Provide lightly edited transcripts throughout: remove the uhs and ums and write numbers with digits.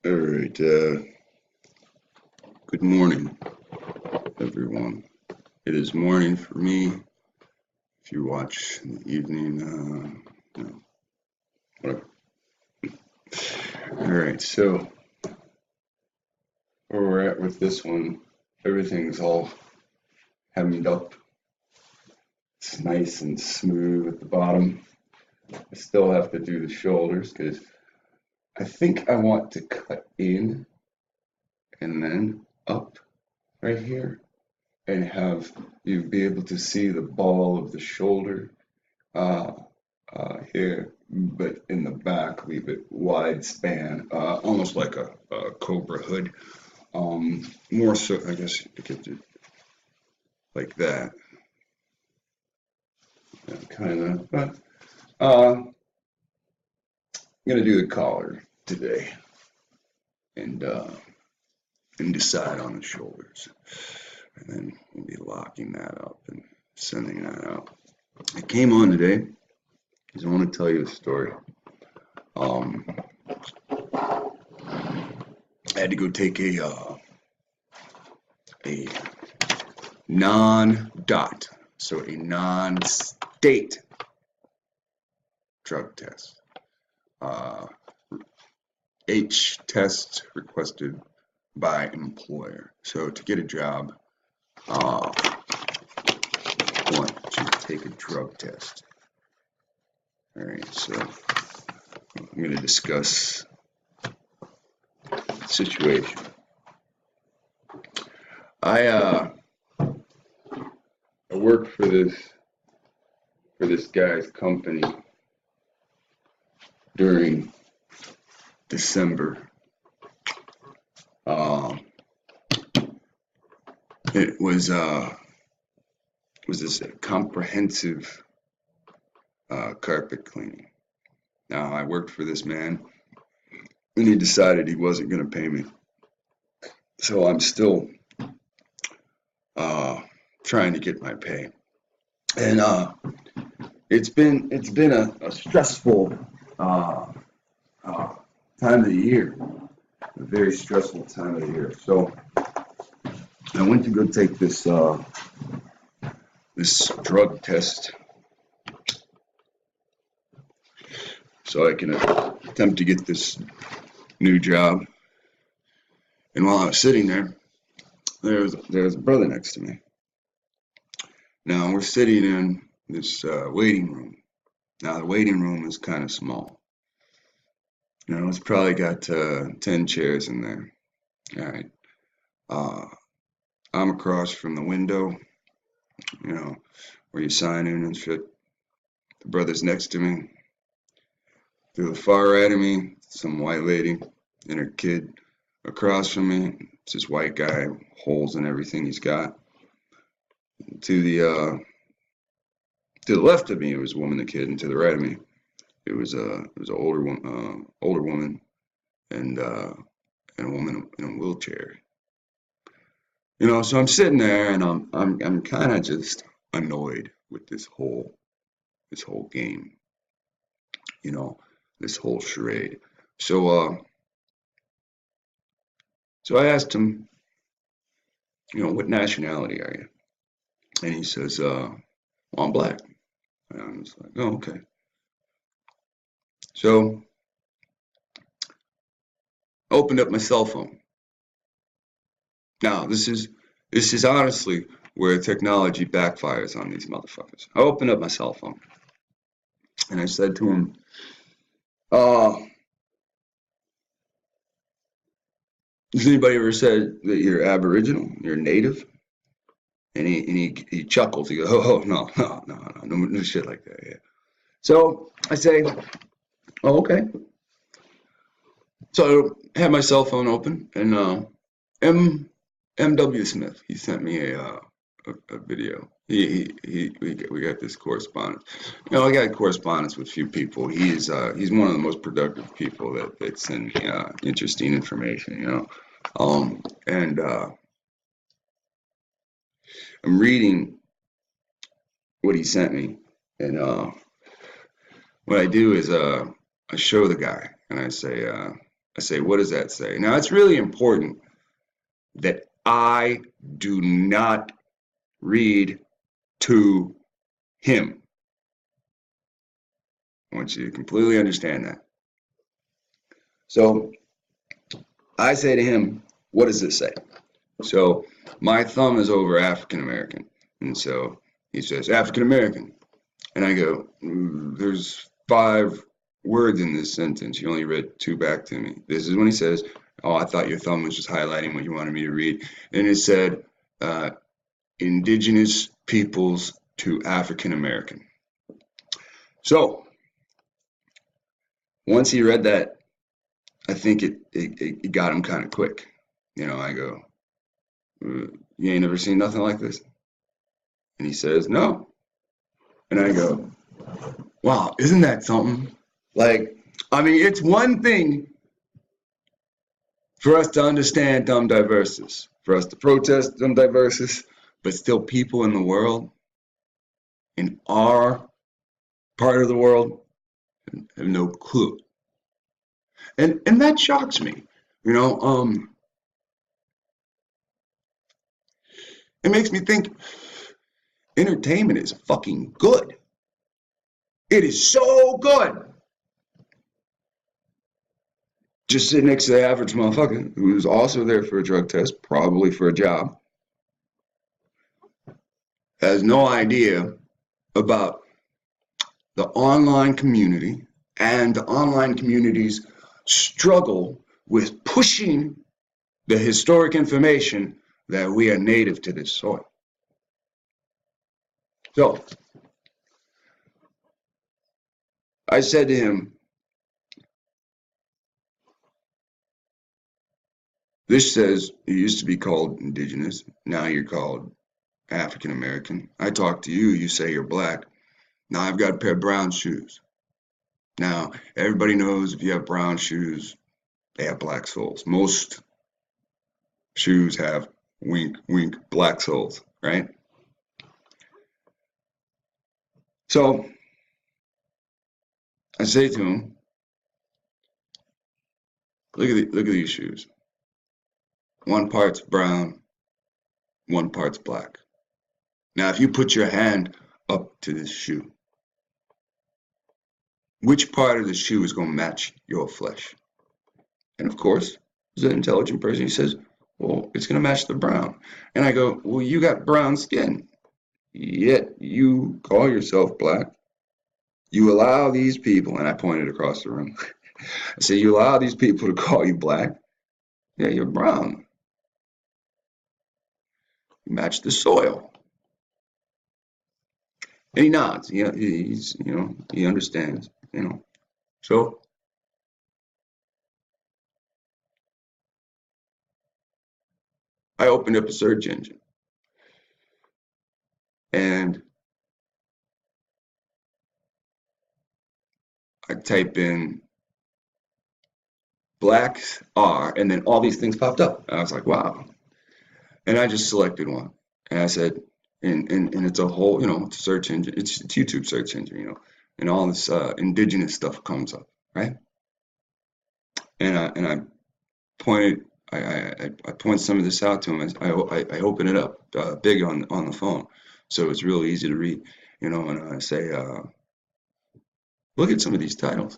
All right, good morning, everyone. It is morning for me. If you watch in the evening, whatever. All right, so where we're at with this one, everything's all hemmed up. It's nice and smooth at the bottom. I still have to do the shoulders because I think I want to cut in and then up right here and have you be able to see the ball of the shoulder uh, here, but in the back leave it wide span, almost like a cobra hood. More so, I guess you could do like that, kind of. But I'm gonna do the collar today and decide on the shoulders, and then we'll be locking that up and sending that out. I came on today because I want to tell you a story. I had to go take a non-dot, so a non-state drug test. H test requested by employer. So to get a job, you want to take a drug test. All right, so I'm going to discuss the situation. I worked for this guy's company during December. It was this comprehensive carpet cleaning. Now I worked for this man, and he decided he wasn't going to pay me, so I'm still trying to get my pay. And it's been a stressful time of the year, a very stressful time of the year. So I went to go take this drug test so I can attempt to get this new job. And while I was sitting there, there was a brother next to me. Now we're sitting in this waiting room. Now the waiting room is kind of small. You know, it's probably got 10 chairs in there. All right. I'm across from the window, you know, where you sign in and shit. The brother's next to me. To the far right of me, some white lady and her kid. Across from me, it's this white guy, holes in everything he's got. To the left of me, it was a woman and a kid, and to the right of me, it was an older woman and a woman in a wheelchair. You know, so I'm sitting there and I'm kind of just annoyed with this whole game, you know, this whole charade. So I asked him, you know, what nationality are you? And he says, well, I'm black. And I was like, oh, okay. So I opened up my cell phone. Now, this is honestly where technology backfires on these motherfuckers. I opened up my cell phone and I said to him, has anybody ever said that you're Aboriginal, you're native? And he chuckles. He goes, oh, no shit like that. Yeah. So I say, oh, okay. So I had my cell phone open, and M.W. Smith, he sent me a video. We got this correspondence. You know, I got correspondence with a few people. He's one of the most productive people that send me interesting information. You know, and I'm reading what he sent me, and what I do is I show the guy and I say, I say, what does that say? Now, it's really important that I do not read to him. I want you to completely understand that. So I say to him, what does this say? So my thumb is over African American. And so he says, African American. And I go, there's 5 words in this sentence. You only read 2 back to me. This is when he says, oh, I thought your thumb was just highlighting what you wanted me to read. And it said, indigenous peoples to African American. So once he read that, I think it got him kind of quick. You know, I go, you ain't never seen nothing like this? And he says, no. And I go, wow, isn't that something? Like, I mean, it's one thing for us to understand dumb diverses, for us to protest dumb diverses, but still people in the world, in our part of the world, have no clue. And that shocks me, you know. It makes me think entertainment is fucking good. It is so good. Just sit next to the average motherfucker who's also there for a drug test, probably for a job, has no idea about the online community and the online community's struggle with pushing the historic information that we are native to this soil. So I said to him, this says you used to be called indigenous, now you're called African American. I talk to you, you say you're black. Now I've got a pair of brown shoes. Now, everybody knows if you have brown shoes, they have black soles. Most shoes have wink, wink, black soles, right? So I say to him, look at these shoes. One part's brown, one part's black. Now, if you put your hand up to this shoe, which part of the shoe is going to match your flesh? And of course, as an intelligent person, he says, well, it's going to match the brown. And I go, well, you got brown skin, yet you call yourself black. You allow these people, and I pointed across the room, I say, you allow these people to call you black. Yeah, you're brown. You match the soil. And he nods. He's, he understands, So I opened up a search engine and I type in blacks are, and then all these things popped up. And I was like, wow. And I just selected one. And I said, and it's a whole, it's a search engine. It's a YouTube search engine, and all this indigenous stuff comes up, right? And I pointed, I point some of this out to him. I open it up big on the phone, so it's real easy to read, and I say, look at some of these titles.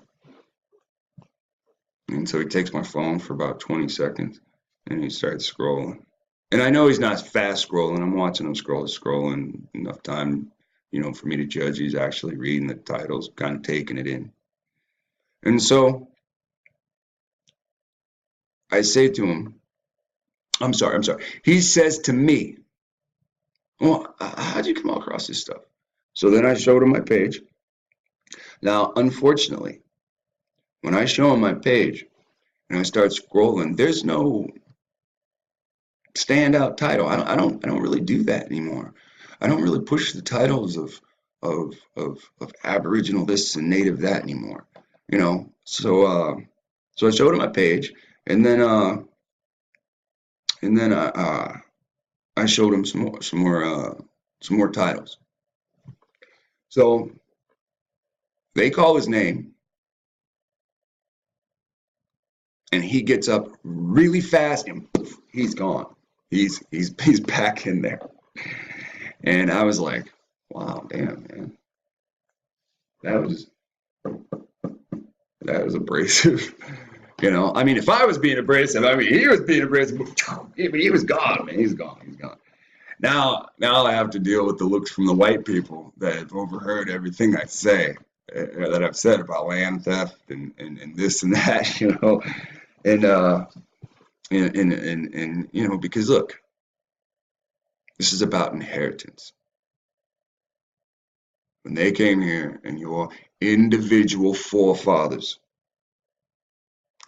And so he takes my phone for about 20 seconds and he starts scrolling. And I know he's not fast scrolling. I'm watching him scrolling enough time, for me to judge he's actually reading the titles, kind of taking it in. And so I say to him, I'm sorry. He says to me, well, how'd you come across this stuff? So then I showed him my page. Now, unfortunately, when I show him my page and I start scrolling, there's no standout title. I don't really do that anymore. I don't really push the titles of Aboriginal this and Native that anymore. So I showed him my page, and then I showed him some more titles. So they call his name, and he gets up really fast and poof, he's gone. He's back in there. And I was like, wow, damn, man. That was abrasive. You know, I mean, if I was being abrasive, I mean, he was being abrasive. He was gone, man. He's gone. Now I have to deal with the looks from the white people that have overheard everything I say, that I've said about land theft and this and that, you know, and you know, because look, this is about inheritance. When they came here and your individual forefathers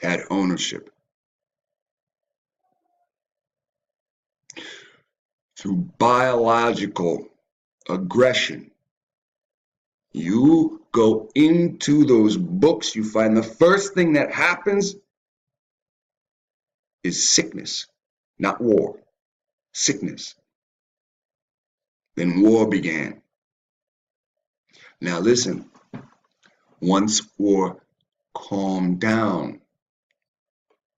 had ownership through biological aggression, you go into those books, you find the first thing that happens is sickness, not war, sickness. Then war began. Now listen, once war calmed down,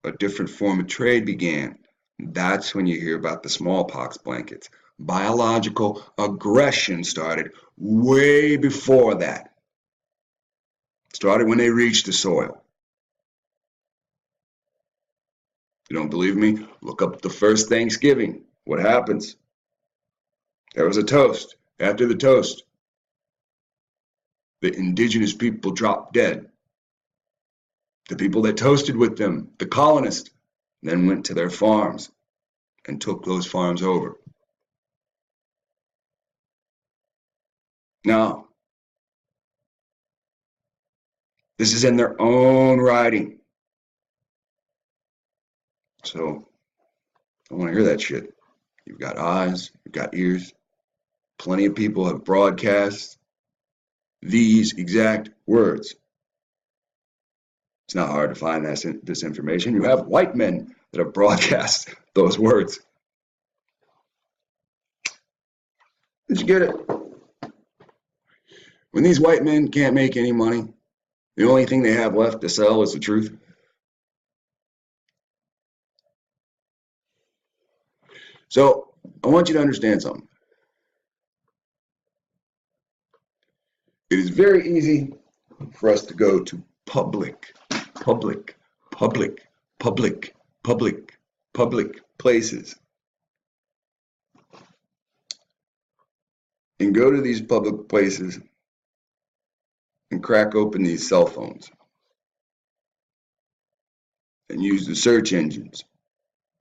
a different form of trade began. That's when you hear about the smallpox blankets. Biological aggression started way before that. Started when they reached the soil. You don't believe me? Look up the first Thanksgiving. What happens? There was a toast. After the toast, the indigenous people dropped dead. The people that toasted with them, the colonists, then went to their farms and took those farms over. Now, this is in their own writing. So, I want to hear that shit. You've got eyes, you've got ears. Plenty of people have broadcast these exact words. It's not hard to find this information. You have white men that have broadcast those words. Did you get it? When these white men can't make any money, the only thing they have left to sell is the truth. So I want you to understand something. It is very easy for us to go to public places and go to these public places and crack open these cell phones and use the search engines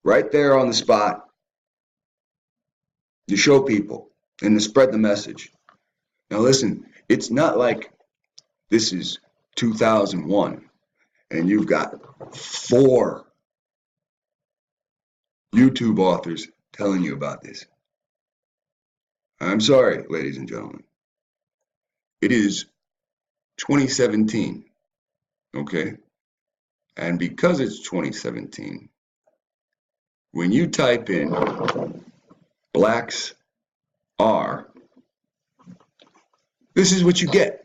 right there on the spot to show people and to spread the message. Now listen, it's not like this is 2001 and you've got 4 YouTube authors telling you about this. I'm sorry, ladies and gentlemen. It is 2017, okay? And because it's 2017, when you type in blacks are, this is what you get.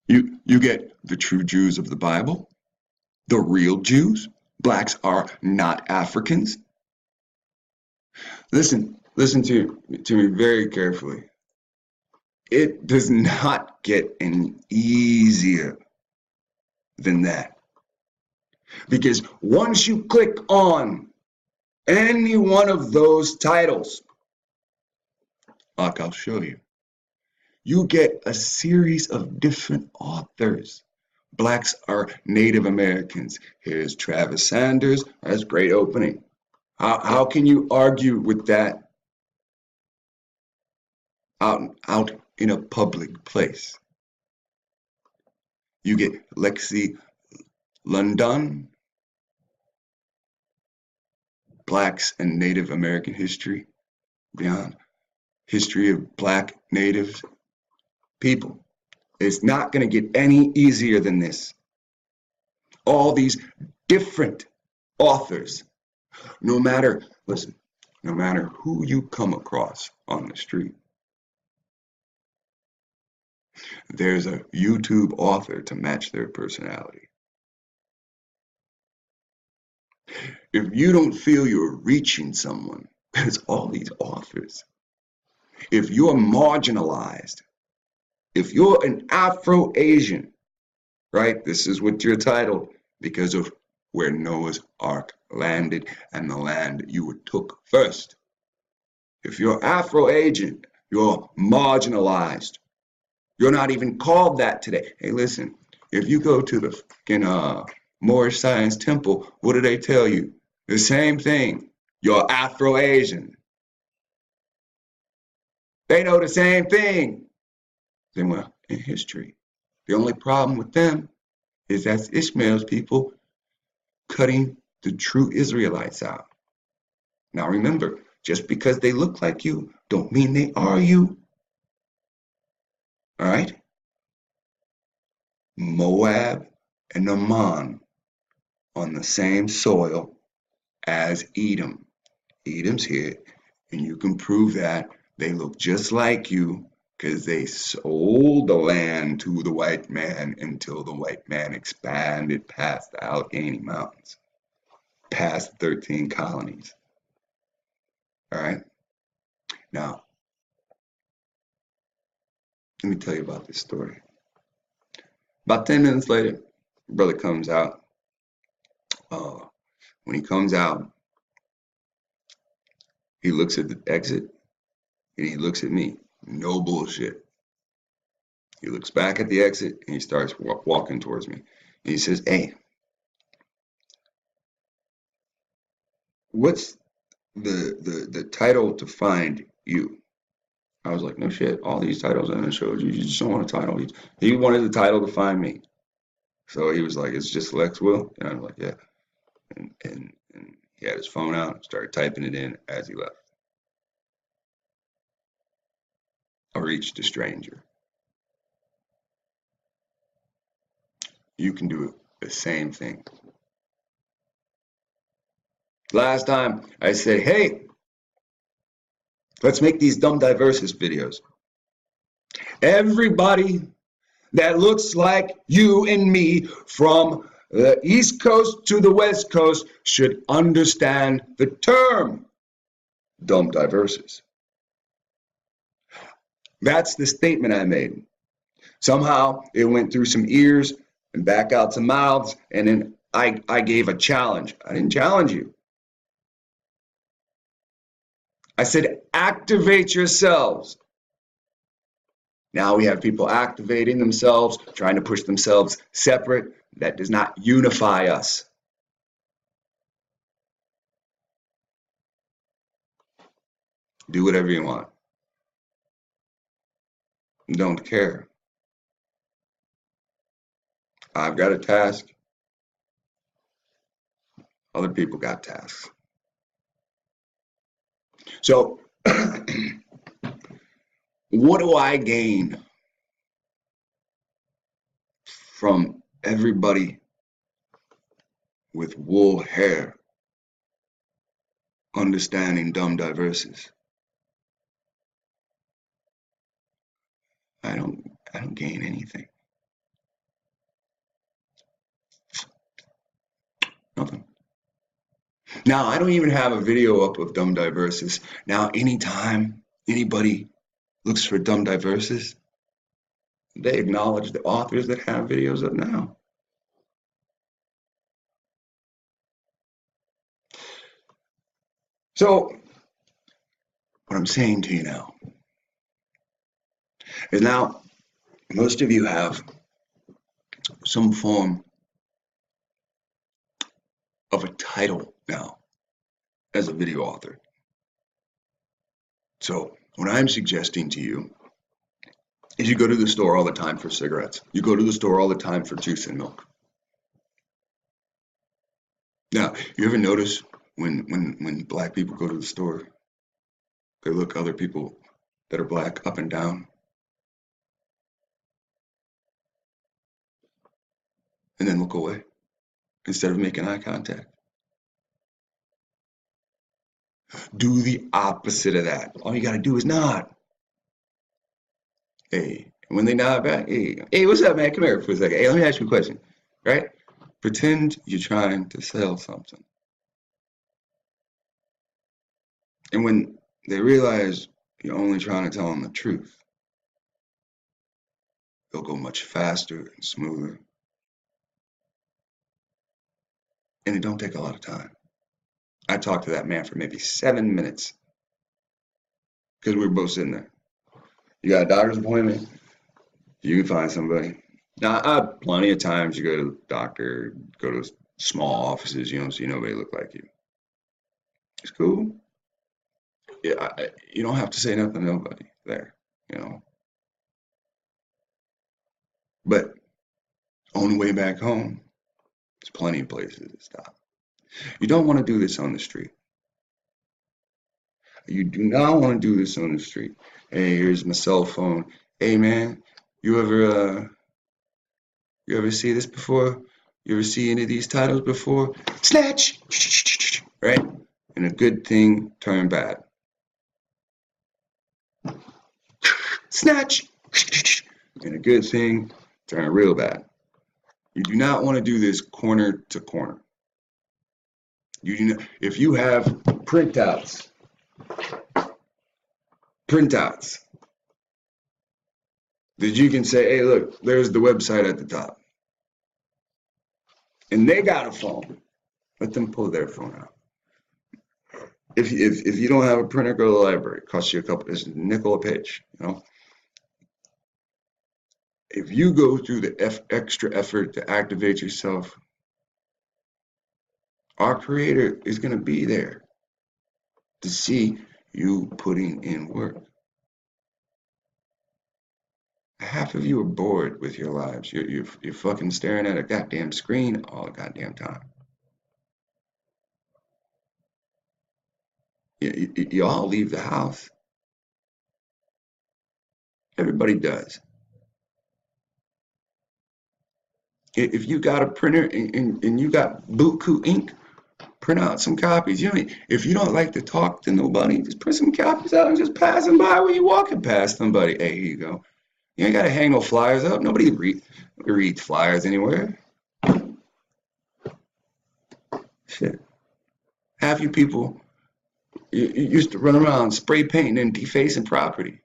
You get the true Jews of the Bible, the real Jews. Blacks are not Africans. Listen to me very carefully. It does not get any easier than that. Because once you click on any one of those titles, like I'll show you, you get a series of different authors. Blacks are Native Americans. Here's Travis Sanders. That's great opening. How can you argue with that out in a public place? You get Lexi London, Blacks and Native American History, beyond history of Black Native people. It's not going to get any easier than this. All these different authors, no matter who you come across on the street, there's a YouTube author to match their personality. If you don't feel you're reaching someone, there's all these authors. If you're marginalized, if you're an Afro-Asian, right? This is what you're titled because of where Noah's Ark landed and the land you took first. If you're Afro-Asian, you're marginalized. You're not even called that today. Hey, listen, if you go to the fucking Moorish Science Temple, what do they tell you? The same thing. You're Afro-Asian. They know the same thing. Then, well, in history, the only problem with them is that's Ishmael's people cutting the true Israelites out. Now remember, just because they look like you, don't mean they are you. All right? Moab and Ammon on the same soil as Edom. Edom's here, and you can prove that they look just like you because they sold the land to the white man until the white man expanded past the Allegheny Mountains, past 13 colonies. All right? Now, let me tell you about this story. About 10 minutes later, brother comes out. When he comes out, he looks at the exit and he looks at me. No bullshit. He looks back at the exit and he starts walking towards me. And he says, hey, what's the title to find you? I was like, no shit. All these titles I showed you, you just don't want a title. He wanted the title to find me. So he was like, it's just Lex Will? And I was like, yeah. And he had his phone out, started typing it in as he left. I reached a stranger. You can do the same thing. Last time I said, hey, let's make these dumb diversus videos. Everybody that looks like you and me from the East Coast to the West Coast should understand the term dumb diversus. That's the statement I made. Somehow it went through some ears and back out some mouths, and then I gave a challenge. I didn't challenge you. I said, activate yourselves. Now we have people activating themselves, trying to push themselves separate. That does not unify us. Do whatever you want. Don't care. I've got a task. Other people got tasks. So, what do I gain from everybody with wool hair understanding dumb diversus? I don't gain anything. Nothing. Now, I don't even have a video up of dumb diversus. Now, anytime anybody looks for dumb diversus, they acknowledge the authors that have videos up now. So, what I'm saying to you now is now most of you have some form of a title now as a video author. So what I'm suggesting to you is you go to the store all the time for cigarettes. You go to the store all the time for juice and milk. Now, you ever notice when black people go to the store, they look other people that are black up and down? And then look away instead of making eye contact. Do the opposite of that. All you gotta do is nod. Hey, when they nod back, hey, what's up, man? Come here for a second. Hey, let me ask you a question, right? Pretend you're trying to sell something. And when they realize you're only trying to tell them the truth, they'll go much faster and smoother. And it don't take a lot of time. I talked to that man for maybe 7 minutes because we were both sitting there. You got a doctor's appointment? You can find somebody. Now, plenty of times you go to the doctor, go to small offices, you don't see nobody look like you. It's cool. Yeah, you don't have to say nothing to nobody there, you know. But on the way back home, there's plenty of places to stop. You don't want to do this on the street. You do not want to do this on the street. Hey, here's my cell phone. Hey, man, you ever see this before? You ever see any of these titles before? Snatch, right? And a good thing turned bad. Snatch, and a good thing turned real bad. You do not want to do this corner to corner. You do not, if you have printouts that you can say, hey, look, there's the website at the top. And they got a phone. Let them pull their phone out. If you don't have a printer, go to the library. It costs you it's a nickel a page, you know. If you go through the extra effort to activate yourself, our creator is going to be there to see you putting in work. Half of you are bored with your lives. You're fucking staring at a goddamn screen all the goddamn time. You all leave the house. Everybody does. If you got a printer and you got buku ink, print out some copies. You know, if you don't like to talk to nobody, just print some copies out and just pass them by when you're walking past somebody. Hey, here you go. You ain't gotta hang no flyers up. Nobody reads flyers anywhere. Shit. Half you people you used to run around spray painting and defacing property.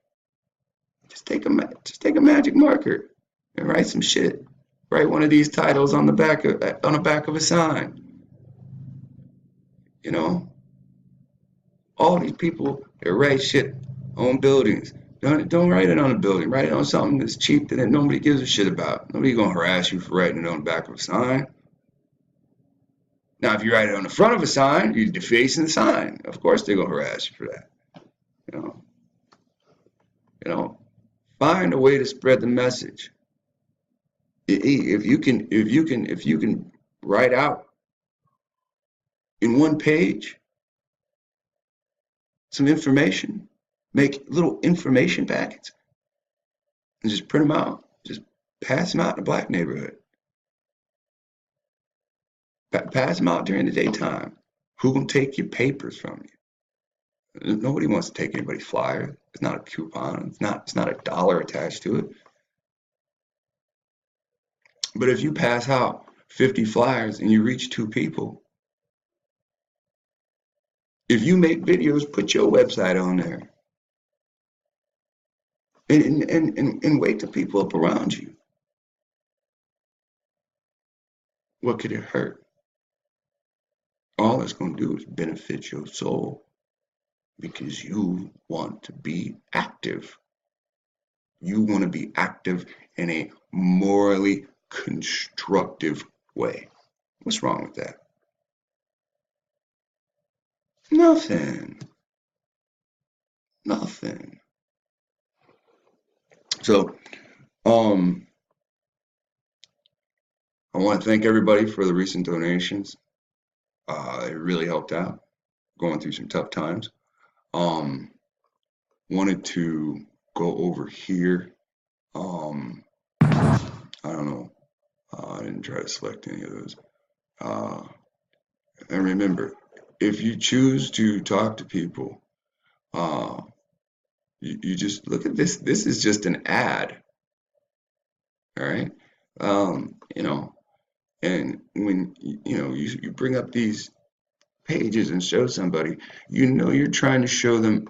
Just take a magic marker and write some shit. Write one of these titles on the back of a sign. You know, all these people that write shit on buildings. Don't write it on a building. Write it on something that's cheap that nobody gives a shit about. Nobody's gonna harass you for writing it on the back of a sign. Now, if you write it on the front of a sign, you're defacing the sign. Of course, they're gonna harass you for that. You know, find a way to spread the message. If you can write out in one page some information, make little information packets, and just print them out. Just pass them out in a black neighborhood. Pass them out during the daytime. Who gonna take your papers from you? Nobody wants to take anybody's flyer. It's not a coupon. It's not $1 attached to it. But if you pass out 50 flyers and you reach 2 people, if you make videos, put your website on there. And wake the people up around you. What could it hurt? All it's going to do is benefit your soul because you want to be active. You want to be active in a morally constructive way. What's wrong with that? Nothing. So, I want to thank everybody for the recent donations. It really helped out. Going through some tough times. Wanted to go over here. I don't know. I didn't try to select any of those. And remember, if you choose to talk to people, you just look at this. This is just an ad. All right. You know, and when you bring up these pages and show somebody, you know you're trying to show them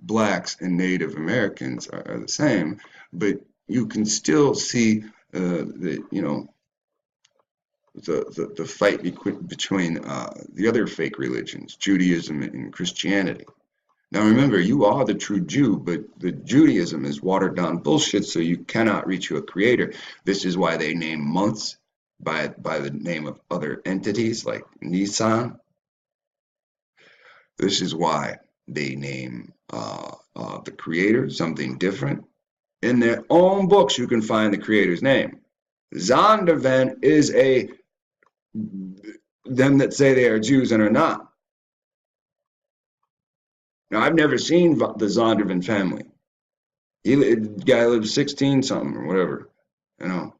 blacks and Native Americans are the same, but you can still see the fight between the other fake religions, Judaism and Christianity. Now remember, you are the true Jew, but the Judaism is watered down bullshit, so you cannot reach a creator. This is why they name months by the name of other entities like Nisan. This is why they name the creator something different. In their own books, you can find the creator's name. Zondervan is them that say they are Jews and are not. Now, I've never seen the Zondervan family. The guy lives 16 something or whatever, you know.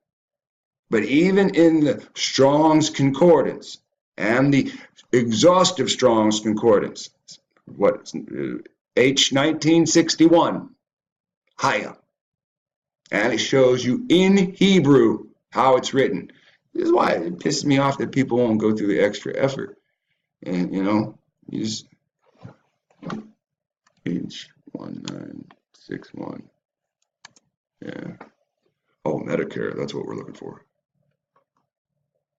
But even in the Strong's Concordance and the exhaustive Strong's Concordance, H1961, Haya, and it shows you in Hebrew how it's written. This is why it pisses me off that people won't go through the extra effort. And, you know, you just H1961. Yeah. Oh, Medicare, that's what we're looking for.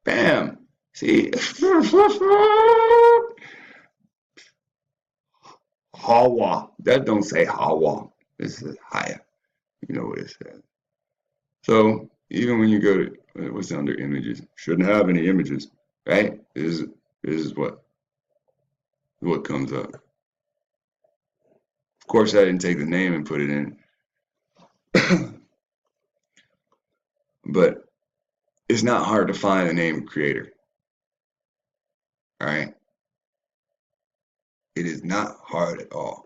Bam! See? Hawa. That don't say Hawa. This is Haya. You know what it says. So, even when you go to, what's under images? Shouldn't have any images, right? This is what comes up. Of course, I didn't take the name and put it in. But it's not hard to find the name of creator. All right? It is not hard at all.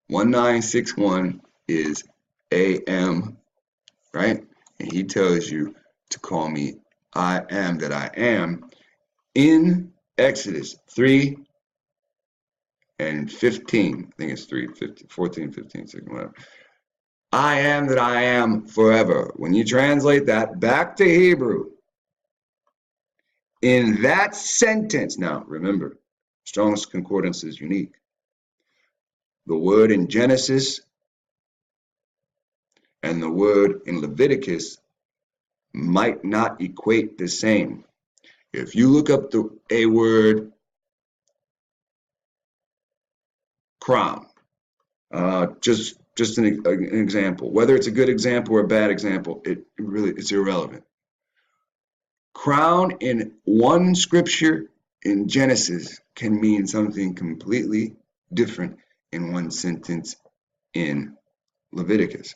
1961 is AM, right? And he tells you to call me I am that I am in Exodus 3 and 15. I think it's 3, 15, 14, 15, 16, whatever. I am that I am forever. When you translate that back to Hebrew, in that sentence, now remember, Strong's Concordance is unique. The word in Genesis and the word in Leviticus might not equate the same. If you look up a word crown, just an example, whether it's a good example or a bad example, it's irrelevant. Crown in one scripture in Genesis can mean something completely different in one sentence in Leviticus.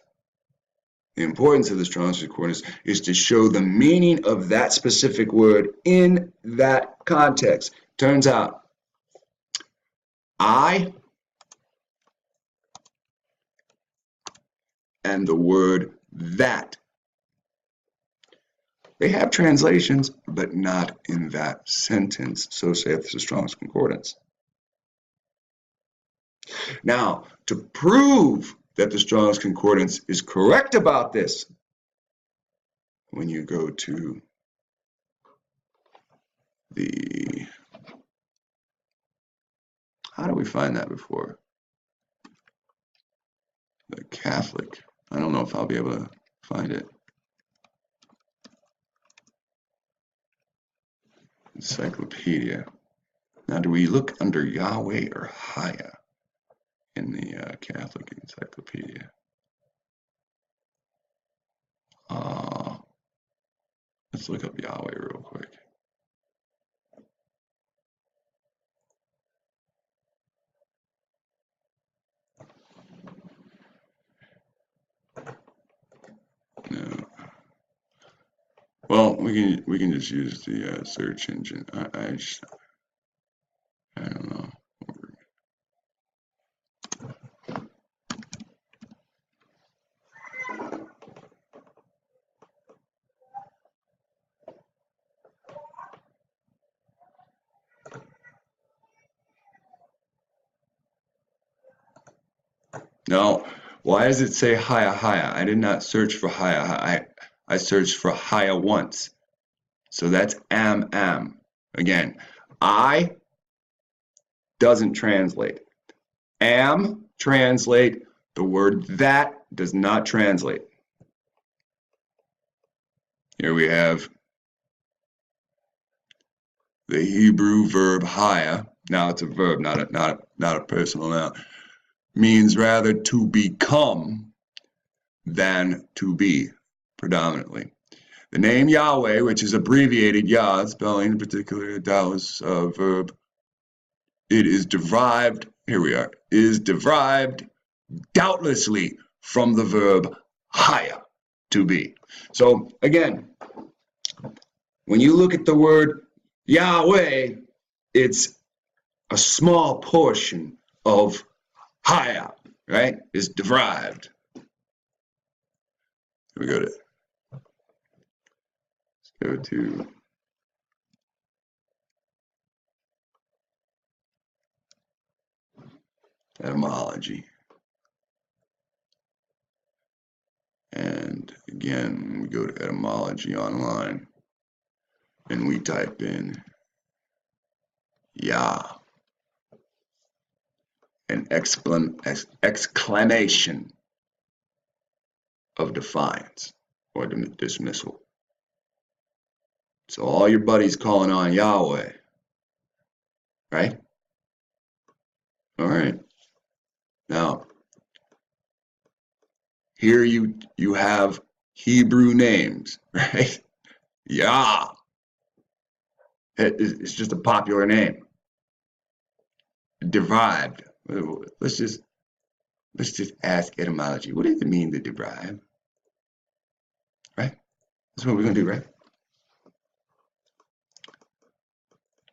The importance of the Strong's Concordance is to show the meaning of that specific word in that context. Turns out, I and the word that, they have translations, but not in that sentence. So saith the Strong's Concordance. Now, to prove that the Strong's Concordance is correct about this, when you go to the, how do we find that before? The Catholic. I don't know if I'll be able to find it. Encyclopedia. Now, do we look under Yahweh or Haya in the Catholic Encyclopedia? Let's look up Yahweh real quick. No. Well, we can just use the search engine. I don't know. No, why does it say Haya Haya? I did not search for Haya. I searched for Haya once. So that's am. Again, I doesn't translate. Am translate. The word that does not translate. Here we have the Hebrew verb haya. Now it's a verb, not a personal noun. Means rather to become than to be, predominantly. The name Yahweh, which is abbreviated Yah, spelling in particular Taoist verb, it is derived, here we are, is derived doubtlessly from the verb haya, to be. So again, when you look at the word Yahweh, it's a small portion of haya, right? Is derived. We go to etymology. And again, we go to etymology online and we type in Yah, an exclamation of defiance or dismissal. So all your buddies calling on Yahweh, right? All right. Now, here you have Hebrew names, right? Yah. It's just a popular name. Derived. Let's just ask etymology. What does it mean to derive? Right? That's what we're gonna do, right?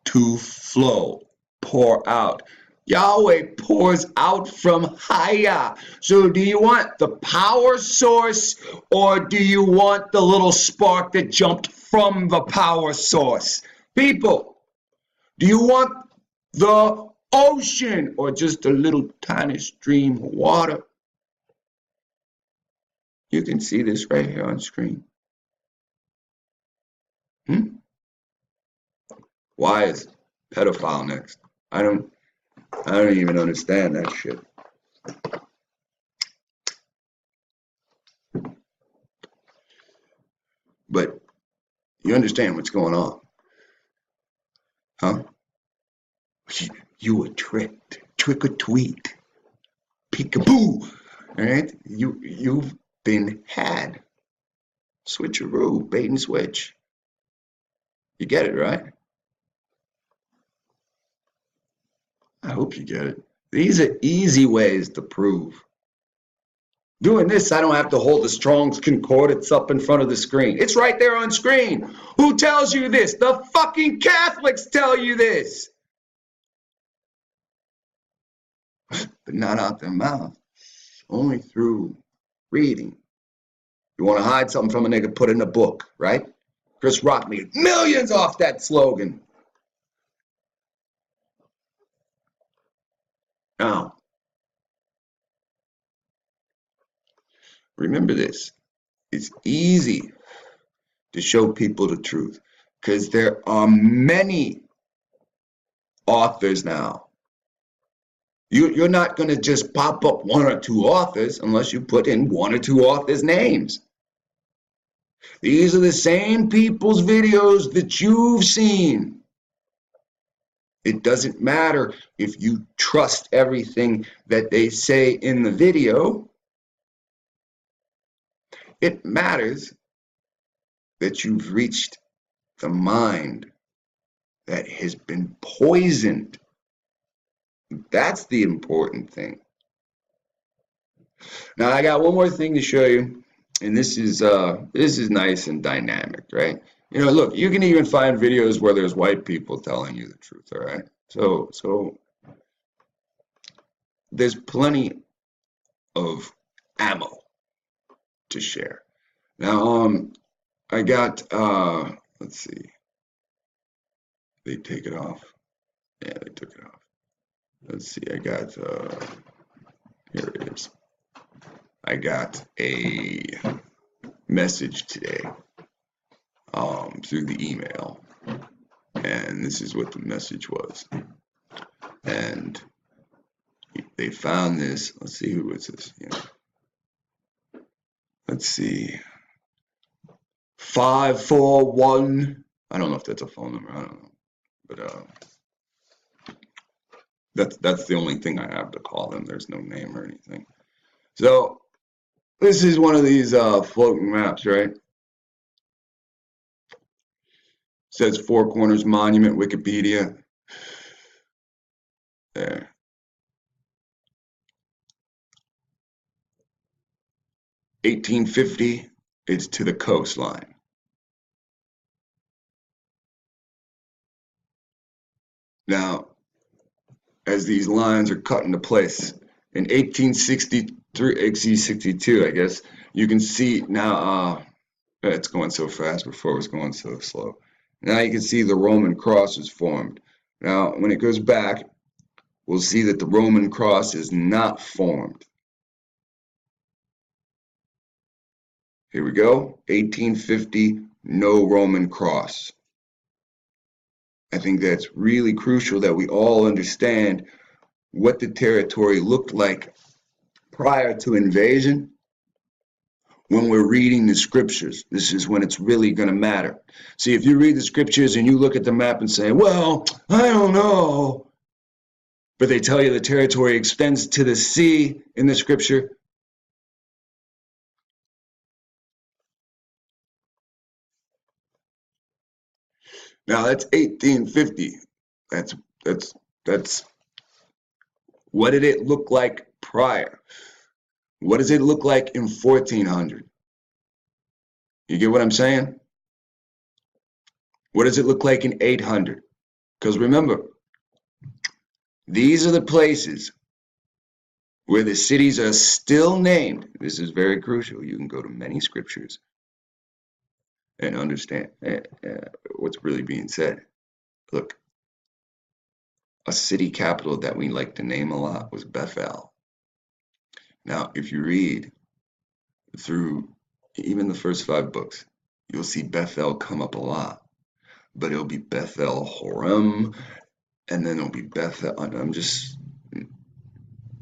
To flow, pour out. Yahweh pours out from haya. So do you want the power source or do you want the little spark that jumped from the power source? People, do you want the ocean or just a little tiny stream of water? You can see this right here on screen. Why is pedophile next? I don't even understand that shit. But you understand what's going on, huh? You were tricked, trick or tweet, peekaboo, right? You've been had, switcheroo, bait and switch. You get it, right? I hope you get it. These are easy ways to prove. Doing this, I don't have to hold the Strong's Concordance up in front of the screen. It's right there on screen. Who tells you this? The fucking Catholics tell you this. But not out their mouth. Only through reading. You want to hide something from a nigga, put it in a book, right? Chris Rock made millions off that slogan. Now, remember this. It's easy to show people the truth because there are many authors now. You're not going to just pop up one or two authors unless you put in one or two authors' names. These are the same people's videos that you've seen. It doesn't matter if you trust everything that they say in the video. It matters that you've reached the mind that has been poisoned. That's the important thing. Now I got one more thing to show you, and this is nice and dynamic, right? You know, look, you can even find videos where there's white people telling you the truth, all right? So there's plenty of ammo to share. Now, I got, let's see, they take it off. Yeah, they took it off. Let's see, I got, here it is. I got a message today through the email, And this is what the message was. And they found this. Let's see, who was this? Let's see. 541. I don't know if that's a phone number. I don't know. But that's the only thing I have to call them. There's no name or anything. So this is one of these floating maps, right? It says Four Corners Monument, Wikipedia. There. $18.50. It's to the coastline. Now, as these lines are cut into place, in 1863, 62, I guess, you can see now, it's going so fast, before it was going so slow. Now you can see the Roman cross is formed. Now, when it goes back, we'll see that the Roman cross is not formed. Here we go, 1850, no Roman cross. I think that's really crucial that we all understand what the territory looked like prior to invasion. When we're reading the scriptures, this is when it's really going to matter. See, if you read the scriptures and you look at the map and say, well, I don't know, but they tell you the territory extends to the sea in the scripture. Now that's 1850. That's what did it look like prior? What does it look like in 1400? You get what I'm saying? What does it look like in 800? Because remember, these are the places where the cities are still named. This is very crucial. You can go to many scriptures and understand what's really being said. Look, a city capital that we like to name a lot was Bethel. Now, if you read through even the first 5 books, you'll see Bethel come up a lot. But it'll be Bethel Horem, and then it'll be Bethel. I'm just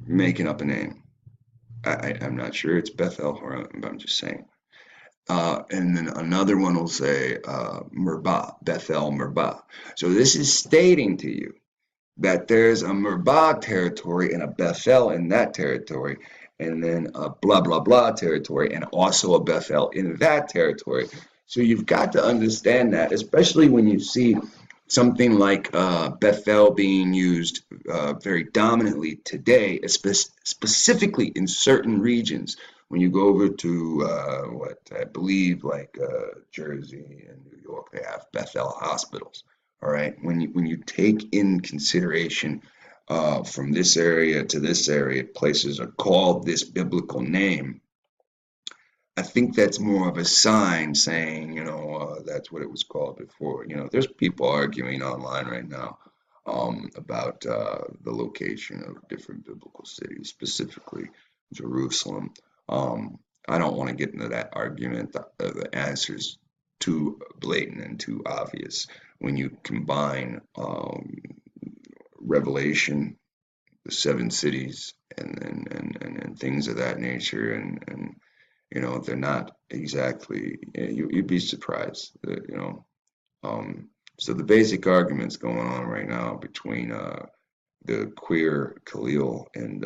making up a name. I'm not sure it's Bethel Horem, but I'm just saying. And then another one will say Merbah, Bethel Merbah. So this is stating to you that there's a Merbah territory and a Bethel in that territory, and then a blah, blah, blah territory, and also a Bethel in that territory. So you've got to understand that, especially when you see something like Bethel being used very dominantly today, specifically in certain regions. When you go over to what I believe like Jersey and New York, they have Bethel hospitals. All right, when you take in consideration from this area to this area, places are called this biblical name. I think that's more of a sign saying, that's what it was called before. There's people arguing online right now about the location of different biblical cities, specifically Jerusalem. I don't want to get into that argument. The answer's too blatant and too obvious when you combine Revelation, the 7 cities, and things of that nature, and they're not exactly. You'd be surprised. So the basic arguments going on right now between the queer Khalil and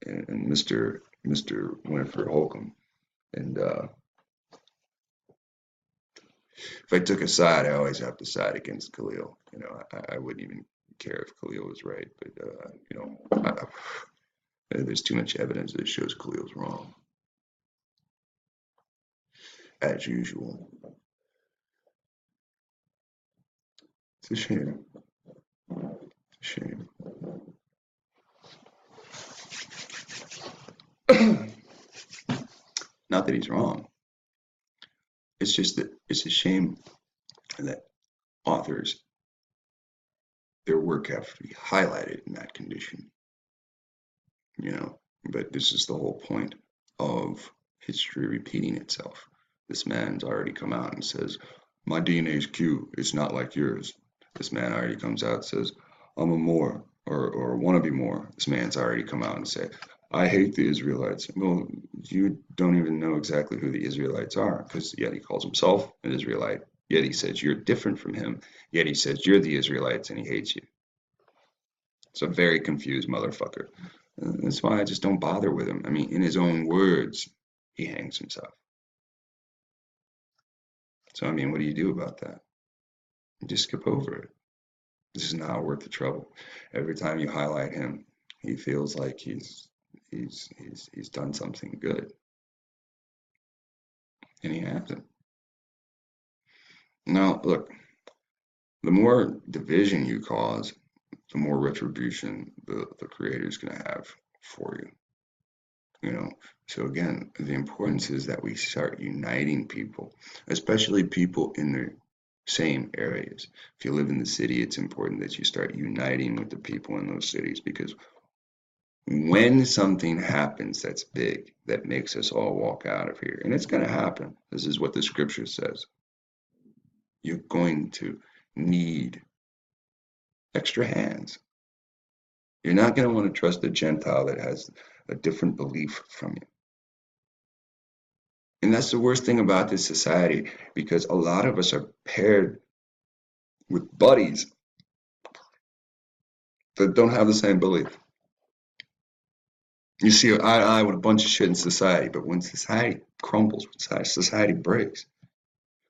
Mr. Winifred Holcomb, and if I took a side, I always have to side against Khalil. I wouldn't even care if Khalil was right, but there's too much evidence that shows Khalil's wrong, as usual. It's a shame. It's a shame. Not that he's wrong. It's just that it's a shame that authors, their work have to be highlighted in that condition. But this is the whole point of history repeating itself. This man's already come out and says, my DNA is Q, it's not like yours. This man already comes out and says, I'm a Moor or want to be Moor. This man's already come out and said, I hate the Israelites. Well, you don't even know exactly who the Israelites are, because yet he calls himself an Israelite. Yet he says you're different from him. Yet he says you're the Israelites and he hates you. It's a very confused motherfucker. That's why I just don't bother with him. I mean, in his own words, he hangs himself. So, I mean, what do you do about that? You just skip over it. This is not worth the trouble. Every time you highlight him, he feels like he's done something good, and he hasn't. Now, look, the more division you cause, the more retribution the creator is going to have for you. You know, so again, the importance is that we start uniting people, especially people in the same areas. If you live in the city, it's important that you start uniting with the people in those cities, because when something happens that's big, that makes us all walk out of here, and it's going to happen. This is what the scripture says. You're going to need extra hands. You're not going to want to trust a Gentile that has a different belief from you. And that's the worst thing about this society, because a lot of us are paired with buddies that don't have the same belief. You see eye to eye with a bunch of shit in society, but when society crumbles, when society breaks,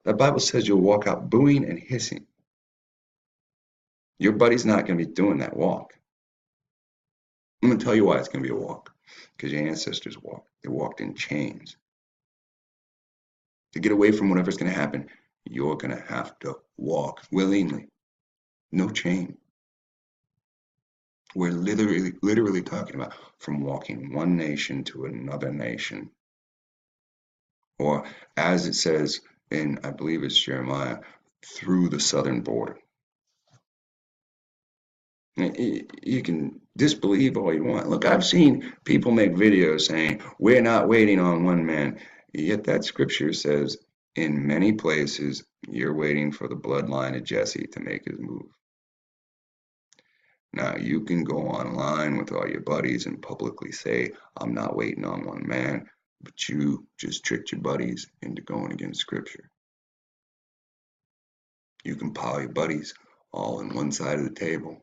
that Bible says you'll walk out booing and hissing. Your buddy's not going to be doing that walk. I'm going to tell you why it's going to be a walk. Because your ancestors walked. They walked in chains. To get away from whatever's going to happen, you're going to have to walk willingly. No chain. We're literally talking about from walking one nation to another nation. Or as it says in, I believe it's Jeremiah, through the southern border. You can disbelieve all you want. Look, I've seen people make videos saying, we're not waiting on one man. Yet that scripture says, in many places, you're waiting for the bloodline of Jesse to make his move. Now, you can go online with all your buddies and publicly say, I'm not waiting on one man, but you just tricked your buddies into going against scripture. You can pile your buddies all on one side of the table.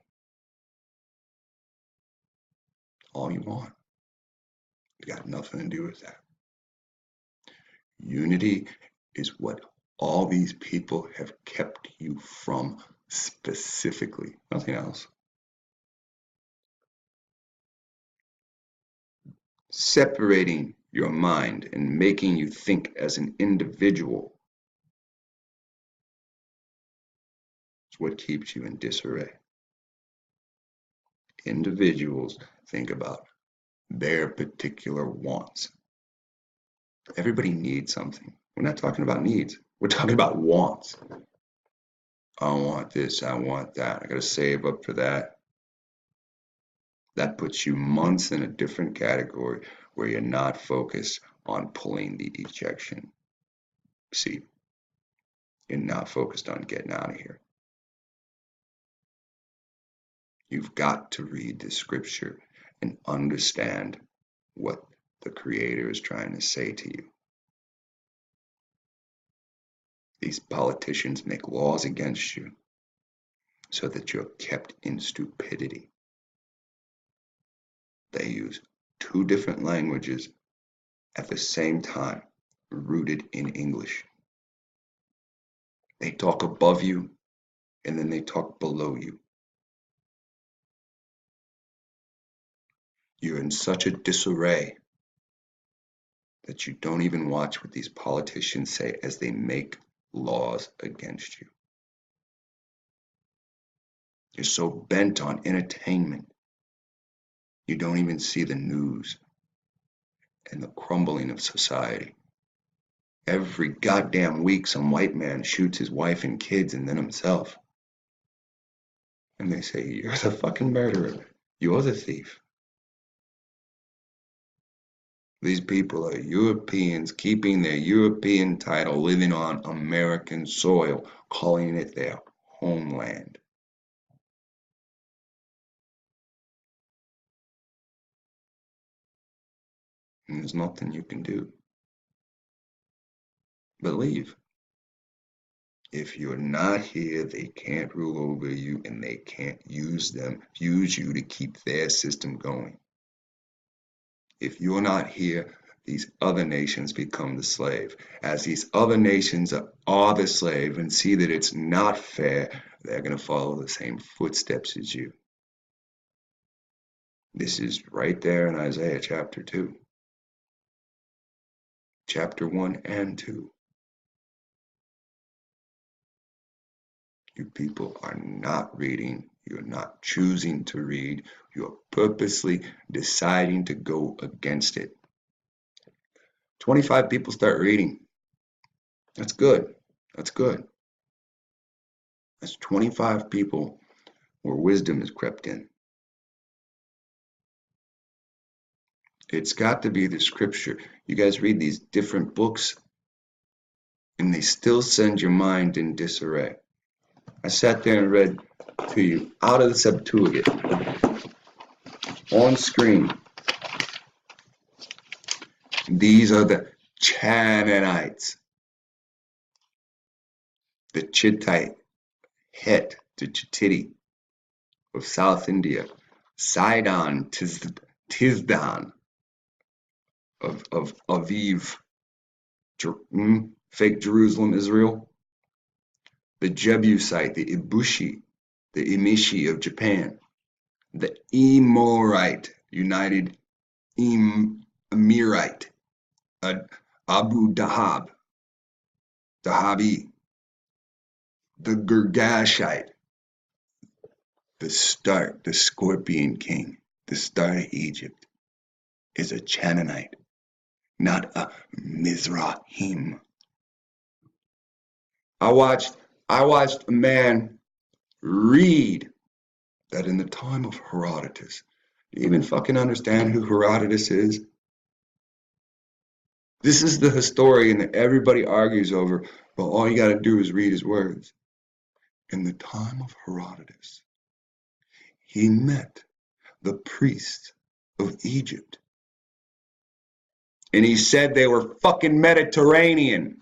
All you want. It got nothing to do with that. Unity is what all these people have kept you from specifically, nothing else. Separating your mind and making you think as an individual is what keeps you in disarray. Individuals think about their particular wants. Everybody needs something. We're not talking about needs. We're talking about wants. I want this, I want that. I got to save up for that. That puts you months in a different category where you're not focused on pulling the ejection seat. You're not focused on getting out of here. You've got to read the scripture and understand what the Creator is trying to say to you. These politicians make laws against you so that you're kept in stupidity. They use two different languages at the same time, rooted in English. They talk above you, and then they talk below you. You're in such a disarray that you don't even watch what these politicians say as they make laws against you. You're so bent on entertainment, you don't even see the news and the crumbling of society. Every goddamn week, some white man shoots his wife and kids and then himself. And they say, you're the fucking murderer. You're the thief. These people are Europeans keeping their European title, living on American soil, calling it their homeland. and there's nothing you can do but leave. If you're not here, they can't rule over you, and they can't use you to keep their system going. If you're not here, these other nations become the slave. As these other nations are the slave and see that it's not fair, they're going to follow the same footsteps as you. This is right there in Isaiah chapter 2. Chapter 1 and 2. You people are not reading. You're not choosing to read. You're purposely deciding to go against it. 25 people start reading. That's good. That's good. That's 25 people where wisdom has crept in. It's got to be the scripture. You guys read these different books, and they still send your mind in disarray. I sat there and read to you out of the Septuagint on screen. These are the Canaanites, the Chittite, Het, the Chittiti of South India, Sidon, Tisdan of Aviv, fake Jerusalem, Israel, the Jebusite, the Ibushi, the Imishi of Japan, the Emorite, United Emirite, Abu Dahab, Dahabi, the Girgashite, the Scorpion King, the Star of Egypt, is a Canaanite, not a Mizrahim. I watched a man read that in the time of Herodotus. Do you even fucking understand who Herodotus is? This is the historian that everybody argues over, but all you gotta do is read his words. In the time of Herodotus, he met the priests of Egypt. And he said they were fucking Mediterranean.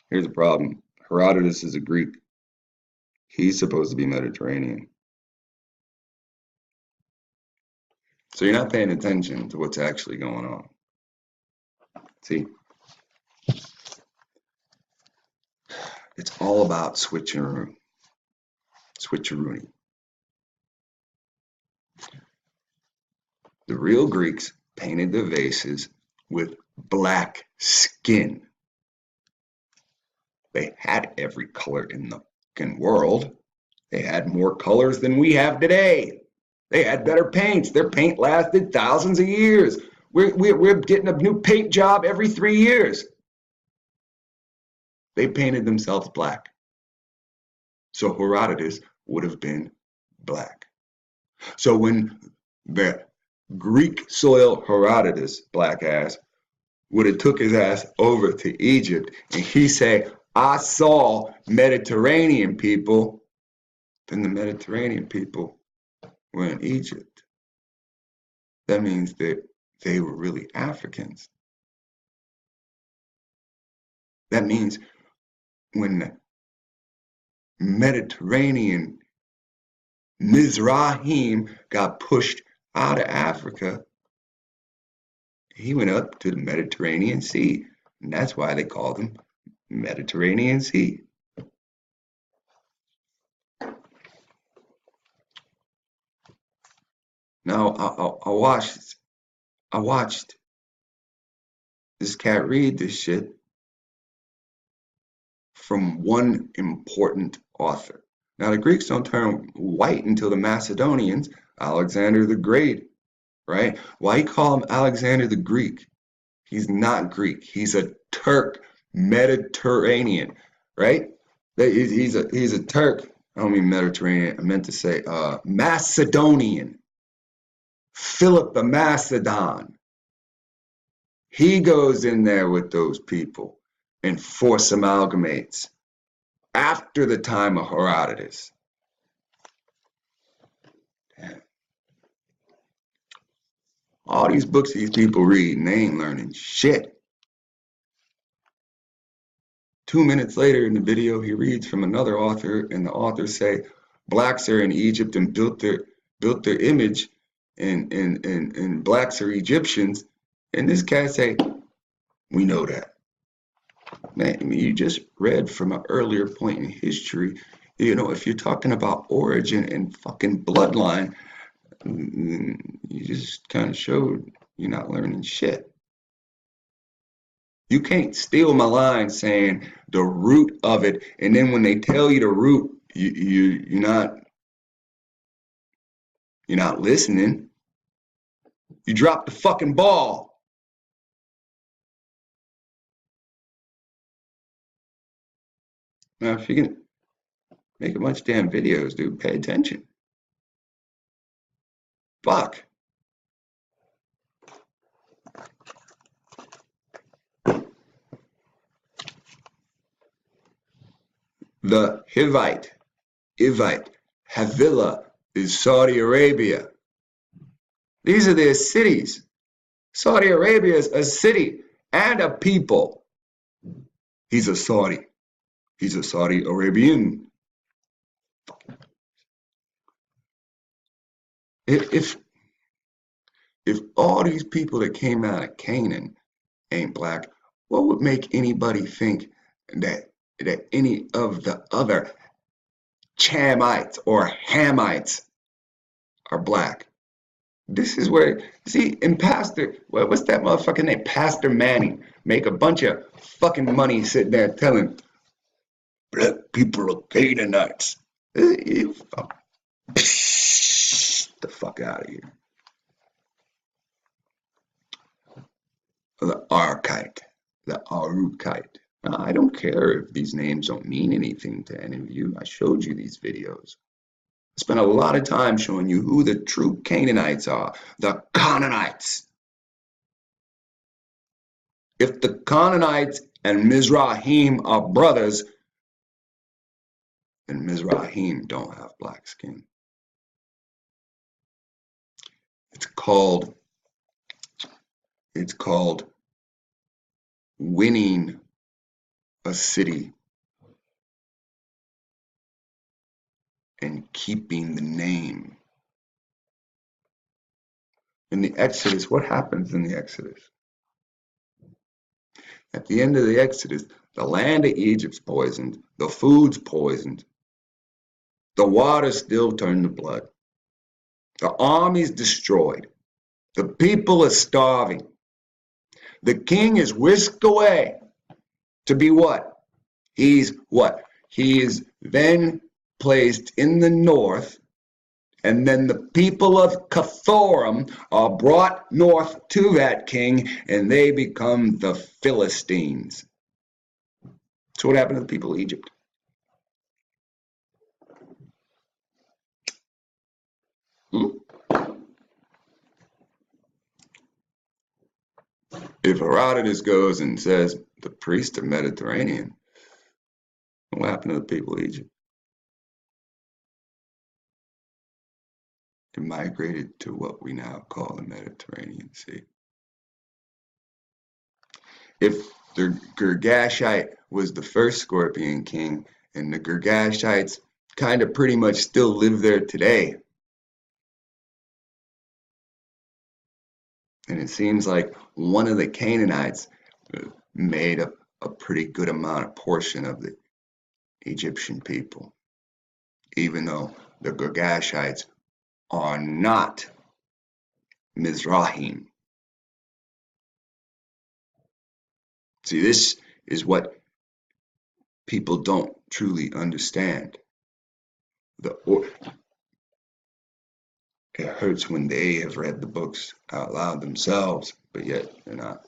Here's the problem. Herodotus is a Greek. He's supposed to be Mediterranean. So you're not paying attention to what's actually going on. See? It's all about switcheroonie. The real Greeks painted their vases with black skin. They had every color in the fucking world. They had more colors than we have today. They had better paints. Their paint lasted thousands of years. We're getting a new paint job every 3 years. They painted themselves black. So Herodotus would have been black. So when the Greek soil Herodotus, black ass, would have took his ass over to Egypt and he say, I saw Mediterranean people, then the Mediterranean people were in Egypt. That means that they were really Africans. That means when the Mediterranean Mizrahim got pushed out of Africa, he went up to the Mediterranean Sea. And that's why they called him Mediterranean Sea. Now, I watched this cat read this shit from one important author. Now, the Greeks don't turn white until the Macedonians, Alexander the Great, right? Why you call him Alexander the Greek? He's not Greek. He's a Turk, Mediterranean, right? He's a Turk. I don't mean Mediterranean. I meant to say Macedonian. Philip the Macedon. He goes in there with those people and force amalgamates after the time of Herodotus. Damn. All these books these people read, and they ain't learning shit. 2 minutes later in the video, he reads from another author, and the author say blacks are in Egypt and built their image, and blacks are Egyptians. And this guy say, we know that. Man, I mean, you just read from an earlier point in history. You know, if you're talking about origin and fucking bloodline, you just kind of showed you're not learning shit. You can't steal my line saying the root of it, and then when they tell you the root, you're not listening. You dropped the fucking ball. Now, if you can make a bunch of damn videos, dude, pay attention. Fuck. The Hivite, Havilah is Saudi Arabia. These are their cities. Saudi Arabia is a city and a people. He's a Saudi. He's a Saudi Arabian. If all these people that came out of Canaan ain't black, what would make anybody think that any of the other Chamites or Hamites are black? This is where, see, and Pastor, what's that motherfucking name? Pastor Manning make a bunch of fucking money sitting there telling black people are Canaanites. The fuck out of here. The Arkite, the Arukite. Now, I don't care if these names don't mean anything to any of you. I showed you these videos. I spent a lot of time showing you who the true Canaanites are, the Canaanites. If the Canaanites and Mizrahim are brothers, then Mizrahim don't have black skin. It's called winning a city and keeping the name. In the Exodus, what happens in the Exodus? At the end of the Exodus, the land of Egypt's poisoned, the food's poisoned, the water's still turned to blood, the army's destroyed, the people are starving. The king is whisked away to be what? He's what? He is then placed in the north, and then the people of Cathorum are brought north to that king, and they become the Philistines. So what happened to the people of Egypt? If Herodotus goes and says the priests are Mediterranean, what happened to the people of Egypt? It migrated to what we now call the Mediterranean Sea. If the Girgashite was the first scorpion king, and the Girgashites kind of pretty much still live there today, and it seems like one of the Canaanites made up a pretty good amount of portion of the Egyptian people, even though the Girgashites are not Mizrahim. See, this is what people don't truly understand. It hurts when they have read the books out loud themselves, but yet they're not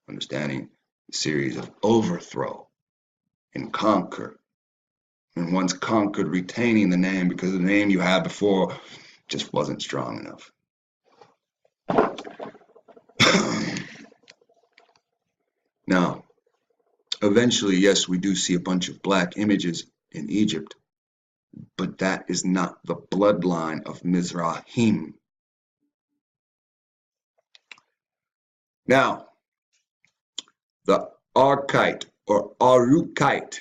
understanding the series of overthrow and conquer. And once conquered, retaining the name because the name you had before just wasn't strong enough. Now, eventually, yes, we do see a bunch of black images in Egypt, but that is not the bloodline of Mizrahim. Now, the Arkite or Arukite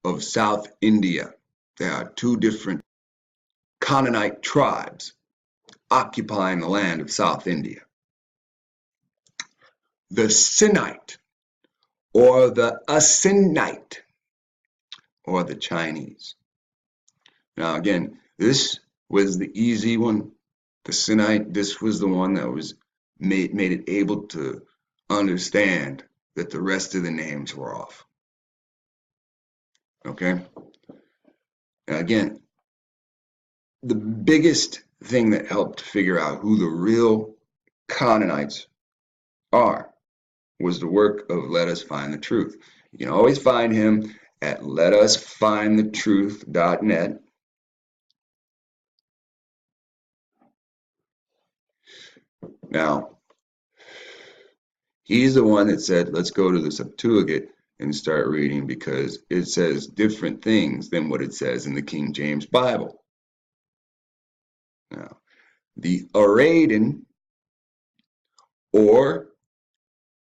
of South India. There are two different Canaanite tribes occupying the land of South India. The Sinite or the Asinite or the Chinese. Now again, this was the easy one. The Sinite, this was the one that was made it able to understand that the rest of the names were off. Okay? Now again, the biggest thing that helped figure out who the real Canaanites are was the work of Let Us Find the Truth. You can always find him at letusfindthetruth.net. Now, he's the one that said, let's go to the Septuagint and start reading because it says different things than what it says in the King James Bible. Now, the Aradan or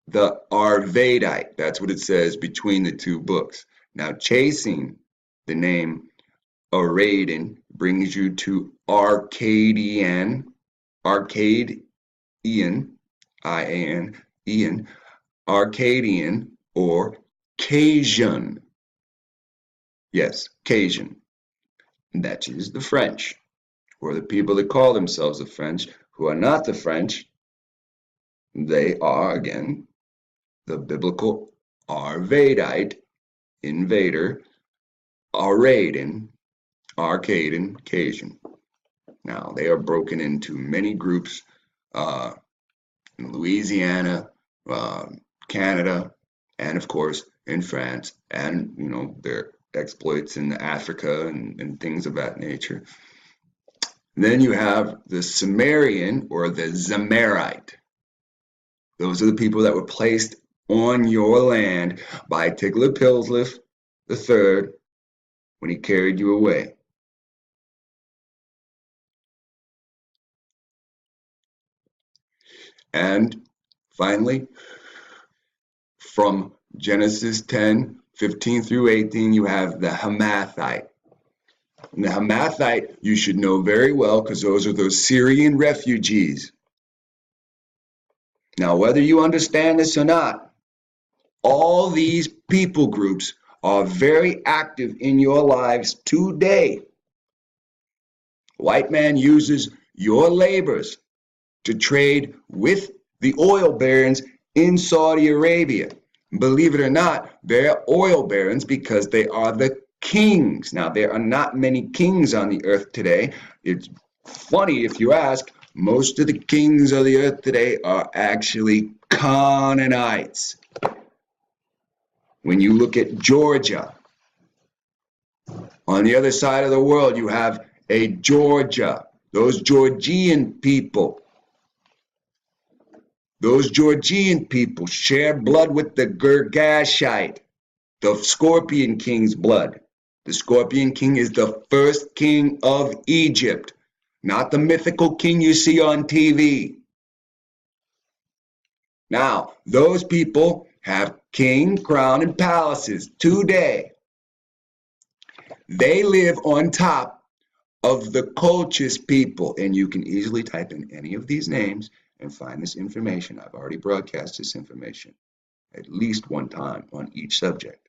the Arvadite, that's what it says between the two books. Now, chasing the name Aradan brings you to Arcadian, I-A-N, Ian, Arcadian or Cajun. Yes, Cajun. And that is the French, or the people that call themselves the French, who are not the French. They are, again, the biblical Arvadite, invader, Aradan, Arcadian, Cajun. Now, they are broken into many groups in Louisiana, Canada, and of course in France, and their exploits in Africa and things of that nature. Then you have the Sumerian or the Zamarite. Those are the people that were placed on your land by Tiglath-Pileser III when he carried you away. And finally, from Genesis 10:15 through 18, you have the Hamathite. And the Hamathite you should know very well because those are those Syrian refugees. Now, whether you understand this or not, all these people groups are very active in your lives today. White man uses your labors to trade with the oil barons in Saudi Arabia. Believe it or not, they're oil barons because they are the kings. Now, there are not many kings on the earth today. It's funny if you ask, most of the kings of the earth today are actually Canaanites. When you look at Georgia, on the other side of the world, you have a Georgia, those Georgian people. Those Georgian people share blood with the Girgashite, the Scorpion King's blood. The Scorpion King is the first king of Egypt, not the mythical king you see on TV. Now, those people have king, crown, and palaces today. They live on top of the Colchis people, and you can easily type in any of these names and find this information. I've already broadcast this information at least one time on each subject.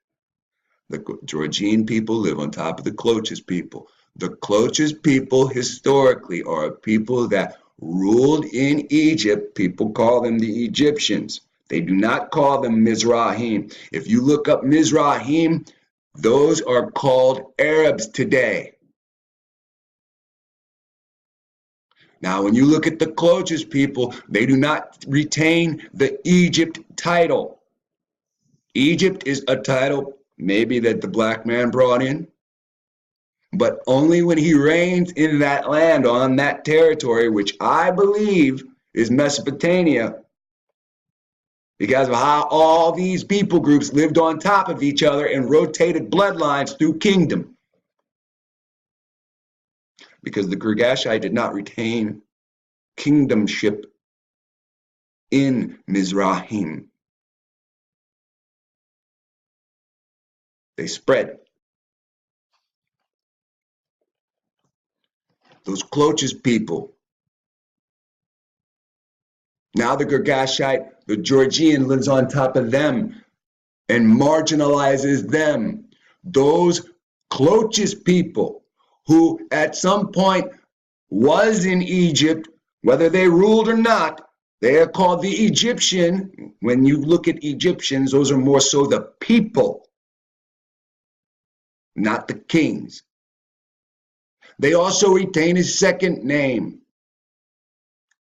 The Georgian people live on top of the Colchis people. The Colchis people historically are people that ruled in Egypt. People call them the Egyptians. They do not call them Mizrahim. If you look up Mizrahim, those are called Arabs today. Now, when you look at the Colchis people, they do not retain the Egypt title. Egypt is a title maybe that the black man brought in, but only when he reigns in that land, on that territory, which I believe is Mesopotamia, because of how all these people groups lived on top of each other and rotated bloodlines through kingdom. Because the Girgashite did not retain kingdomship in Mizrahim. They spread. Those Cloches people. Now the Girgashite, the Georgian, lives on top of them and marginalizes them. Those Cloches people who at some point was in Egypt, whether they ruled or not, they are called the Egyptian. When you look at Egyptians, those are more so the people, not the kings. They also retain his second name,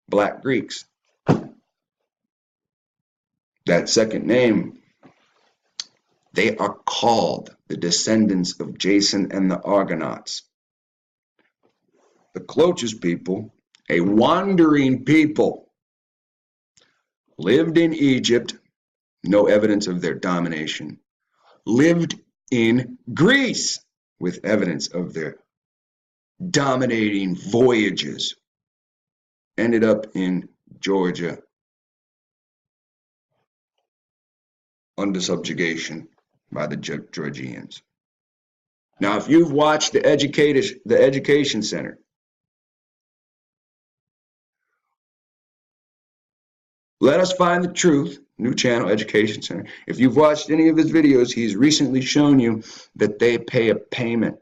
Black Greeks. That second name, they are called the descendants of Jason and the Argonauts. The Cloches people, a wandering people, lived in Egypt, no evidence of their domination, lived in Greece with evidence of their dominating voyages, ended up in Georgia under subjugation by the Georgians. Now, if you've watched the Education Center, Let Us Find the Truth, new channel, Education Center. If you've watched any of his videos, he's recently shown you that they pay a payment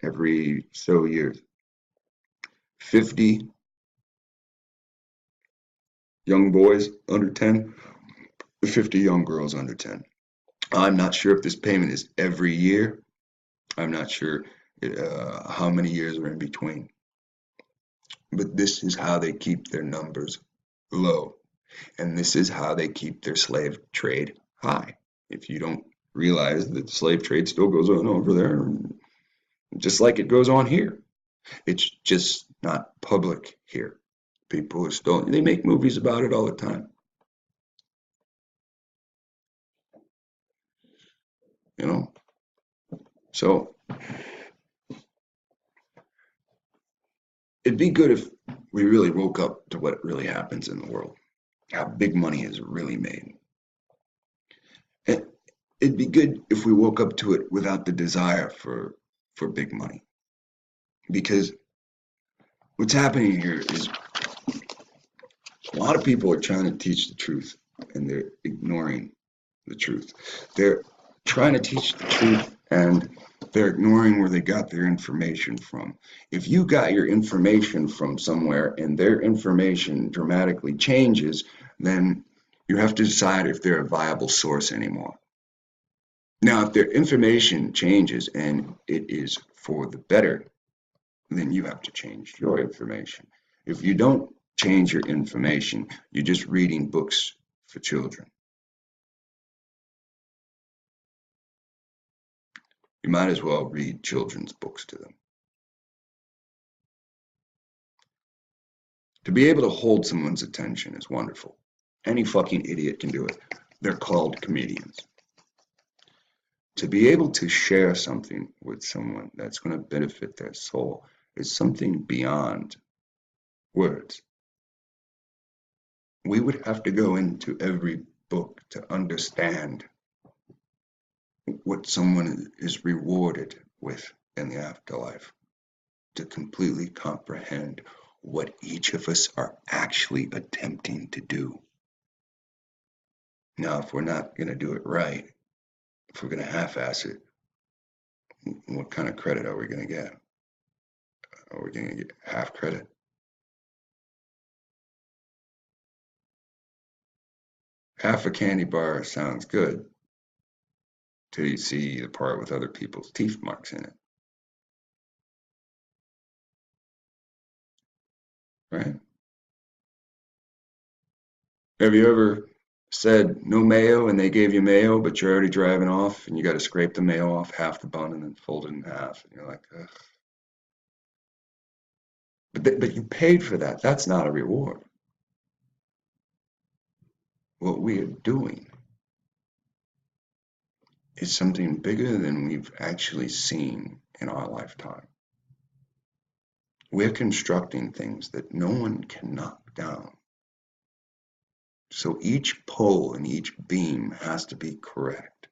every so years. 50 young boys under 10, 50 young girls under 10. I'm not sure if this payment is every year. I'm not sure how many years are in between. But this is how they keep their numbers low. And this is how they keep their slave trade high. If you don't realize that the slave trade still goes on over there, just like it goes on here. It's just not public here. People are still, they make movies about it all the time. You know? So it'd be good if we really woke up to what really happens in the world, how big money is really made. And it'd be good if we woke up to it without the desire for big money. Because what's happening here is a lot of people are trying to teach the truth and they're ignoring the truth. They're trying to teach the truth and they're ignoring where they got their information from. If you got your information from somewhere and their information dramatically changes, then you have to decide if they're a viable source anymore. Now, if their information changes and it is for the better, then you have to change your information. If you don't change your information, you're just reading books for children. You might as well read children's books to them. To be able to hold someone's attention is wonderful. Any fucking idiot can do it. They're called comedians. To be able to share something with someone that's going to benefit their soul is something beyond words. We would have to go into every book to understand what someone is rewarded with in the afterlife, to completely comprehend what each of us are actually attempting to do. Now, if we're not going to do it right, if we're going to half-ass it, what kind of credit are we going to get? Are we going to get half credit? Half a candy bar sounds good till you see the part with other people's teeth marks in it. Right? Have you ever said no mayo and they gave you mayo, but you're already driving off and you got to scrape the mayo off half the bun and then fold it in half? And you're like, ugh. But you paid for that. That's not a reward. What we are doing is something bigger than we've actually seen in our lifetime. We're constructing things that no one can knock down. So each pole and each beam has to be correct.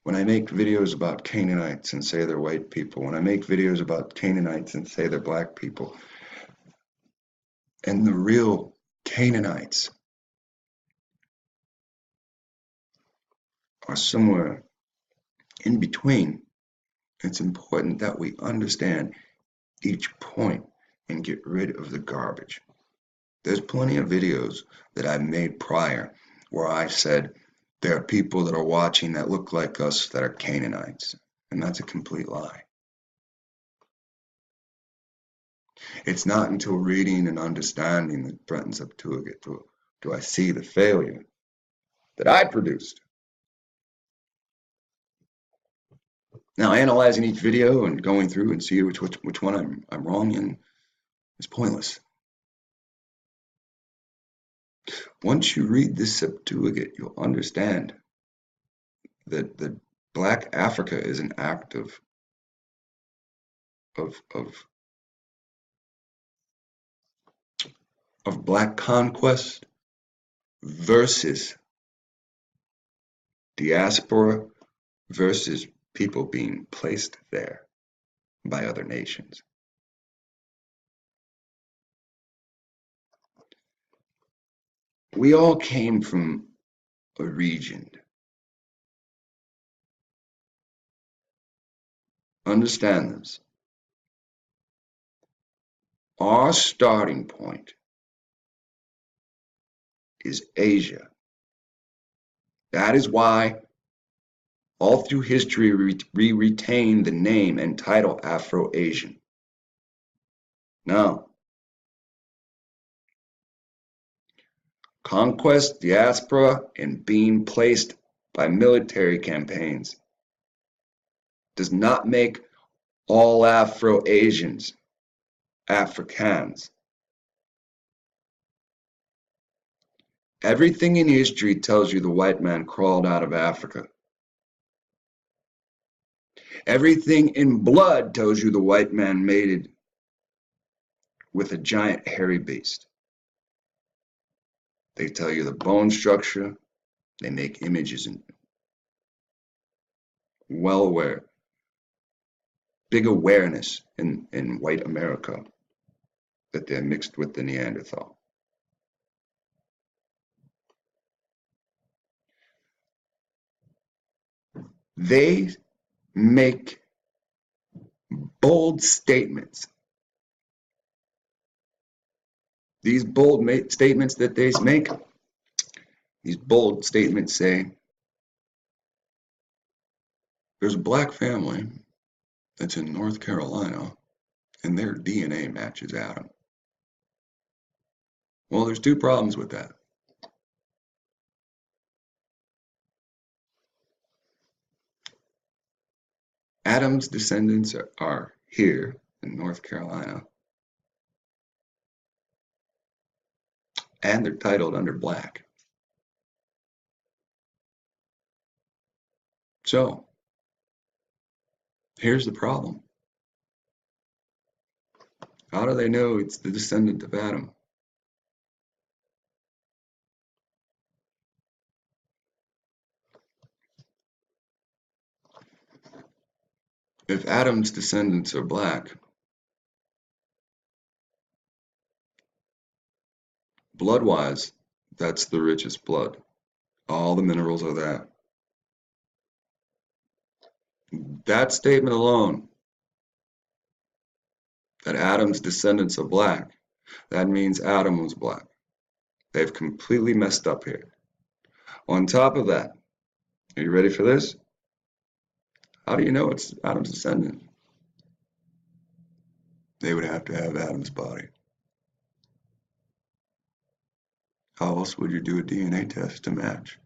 When I make videos about Canaanites and say they're white people, when I make videos about Canaanites and say they're black people, and the real Canaanites are somewhere in between, it's important that we understand each point and get rid of the garbage. There's plenty of videos that I've made prior where I said there are people that are watching that look like us that are Canaanites, and that's a complete lie. It's not until reading and understanding the Brenton Septuagint do I see the failure that I produced. Now, analyzing each video and going through and see which one I'm wrong in is pointless. Once you read this Septuagint, you'll understand that Black Africa is an act of Black conquest versus diaspora versus people being placed there by other nations. We all came from a region. Understand this. Our starting point is Asia. That is why all through history we retain the name and title Afro-Asian. Now, conquest, diaspora, and being placed by military campaigns does not make all Afro-Asians Afrikaans. Everything in history tells you the white man crawled out of Africa. Everything in blood tells you the white man mated with a giant hairy beast. They tell you the bone structure, they make images and well aware, big awareness in white America that they're mixed with the Neanderthal. They make bold statements. These bold statements that they make, these bold statements say, there's a black family that's in North Carolina and their DNA matches Adam. Well, there's two problems with that. Adam's descendants are here in North Carolina, and they're titled under black. So, here's the problem. How do they know it's the descendant of Adam? If Adam's descendants are black, blood-wise, that's the richest blood. All the minerals are there. That statement alone, that Adam's descendants are black, that means Adam was black. They've completely messed up here. On top of that, are you ready for this? How do you know it's Adam's descendant? They would have to have Adam's body. How else would you do a DNA test to match?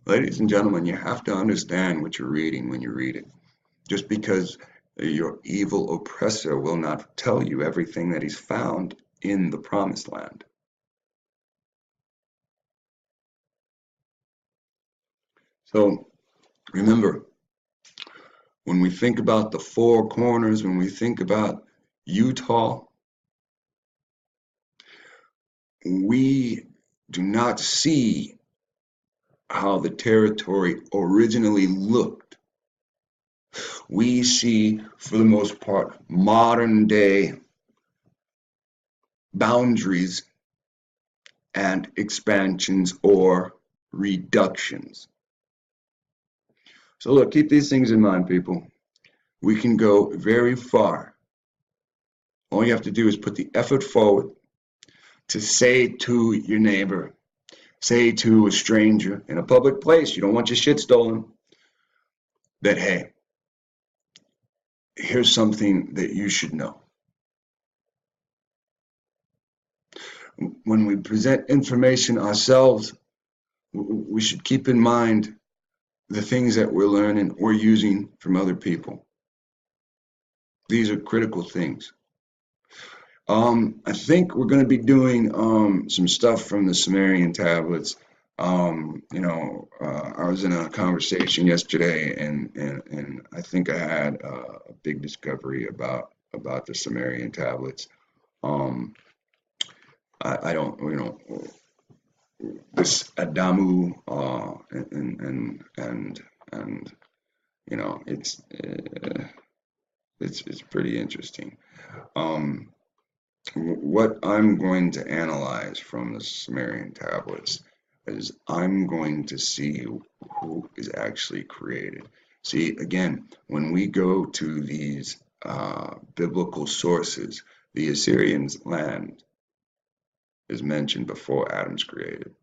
Ladies and gentlemen, you have to understand what you're reading when you read it. Just because your evil oppressor will not tell you everything that he's found in the promised land. So remember, when we think about the four corners, when we think about Utah, we do not see how the territory originally looked. We see, for the most part, modern day boundaries and expansions or reductions. So look, keep these things in mind, people. We can go very far. All you have to do is put the effort forward to say to your neighbor, say to a stranger in a public place, you don't want your shit stolen, that, hey, here's something that you should know. When we present information ourselves, we should keep in mind the things that we're learning or using from other people. These are critical things. I think we're going to be doing some stuff from the Sumerian tablets. I was in a conversation yesterday, and I think I had a big discovery about the Sumerian tablets. I don't, this Adamu, and it's pretty interesting. What I'm going to analyze from the Sumerian tablets is I'm going to see who is actually created. See, again, when we go to these biblical sources, the Assyrians' land is mentioned before Adam's created.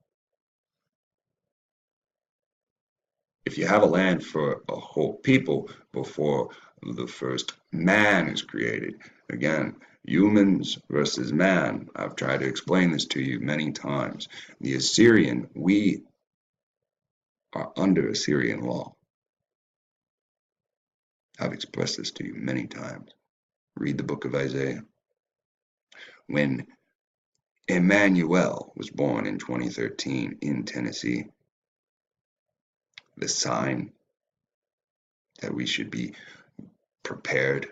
If you have a land for a whole people before the first man is created, again, humans versus man. I've tried to explain this to you many times. The Assyrian, we are under Assyrian law. I've expressed this to you many times. Read the book of Isaiah. When Emmanuel was born in 2013 in Tennessee, the sign that we should be prepared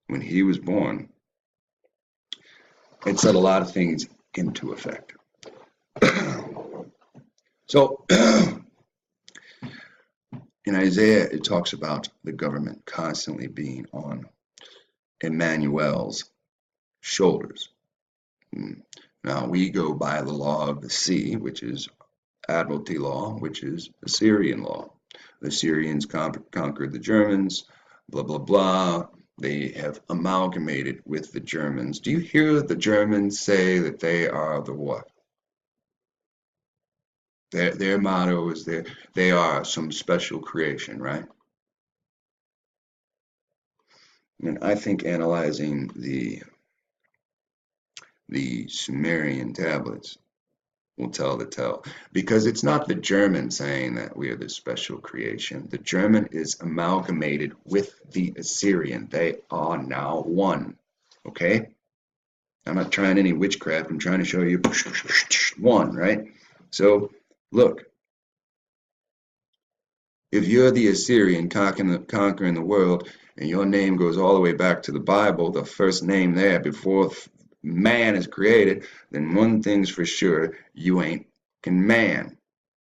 when he was born, it set a lot of things into effect. So in Isaiah, it talks about the government constantly being on Emmanuel's shoulders. Now, we go by the law of the sea, which is Admiralty law, which is Assyrian law. The Assyrians conquered the Germans, blah, blah, blah. They have amalgamated with the Germans. Do you hear the Germans say that they are the what? Their motto is they are some special creation, right? And I think analyzing the Sumerian tablets will tell the tale, because it's not the German saying that we are this special creation. The German is amalgamated with the Assyrian. They are now one. Okay? I'm not trying any witchcraft. I'm trying to show you one, right? So look, if you're the Assyrian conquering the world, and your name goes all the way back to the Bible, the first name there before man is created, then one thing's for sure, you ain't man.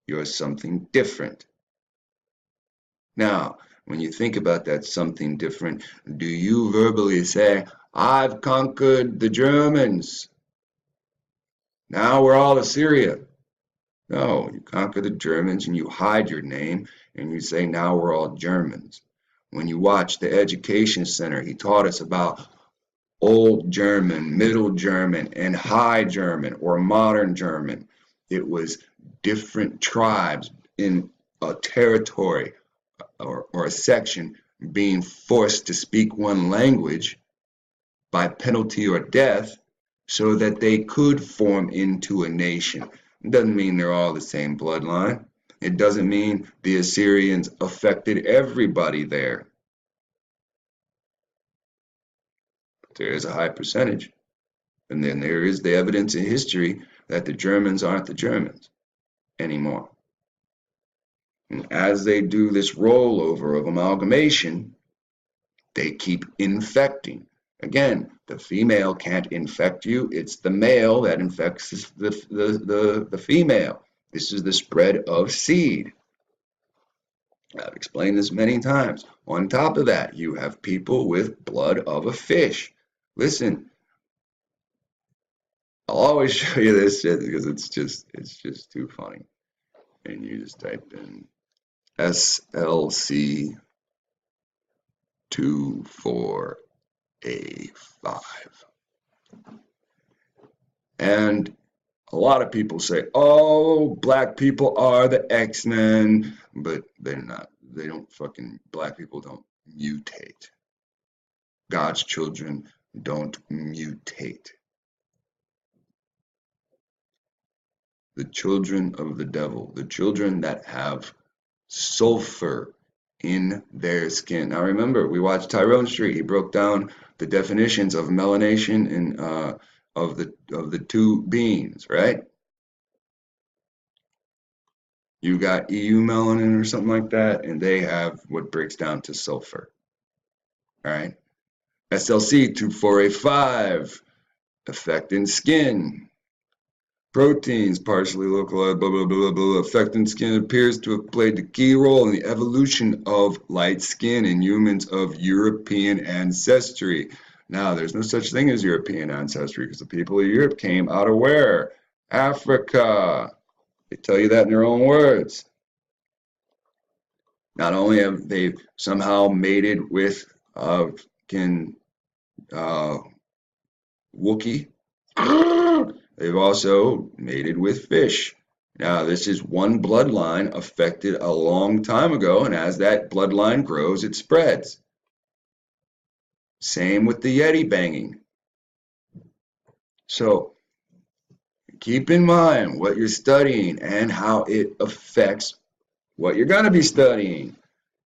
You're something different. Now, when you think about that something different, do you verbally say, I've conquered the Germans. Now we're all Assyria. No, you conquer the Germans and you hide your name and you say, now we're all Germans. When you watch the Education Center, he taught us about Old German, Middle German, and High German or Modern German. It was different tribes in a territory or a section being forced to speak one language by penalty or death so that they could form into a nation. It doesn't mean they're all the same bloodline. It doesn't mean the Assyrians affected everybody there. There is a high percentage. And then there is the evidence in history that the Germans aren't the Germans anymore. And as they do this rollover of amalgamation, they keep infecting. Again, the female can't infect you. It's the male that infects the female. This is the spread of seed. I've explained this many times. On top of that, you have people with blood of a fish. Listen, I'll always show you this shit because it's just too funny. And you just type in SLC24A5. And a lot of people say, oh, black people are the X-Men, but they're not. They don't fucking, black people don't mutate. God's children don't mutate. The children of the devil, the children that have sulfur in their skin. Now remember, we watched Tyrone Street. He broke down the definitions of melanation and of the two beings, right? You got EU melanin or something like that, and they have what breaks down to sulfur. All right. SLC 24A5, affecting skin. Proteins, partially localized, blah, blah, blah, blah, affecting skin appears to have played the key role in the evolution of light skin in humans of European ancestry. Now, there's no such thing as European ancestry because the people of Europe came out of where? Africa. They tell you that in their own words. Not only have they somehow mated with Wookiee, they've also mated with fish. Now, this is one bloodline affected a long time ago, and as that bloodline grows, it spreads. Same with the Yeti banging. So, keep in mind what you're studying and how it affects what you're going to be studying.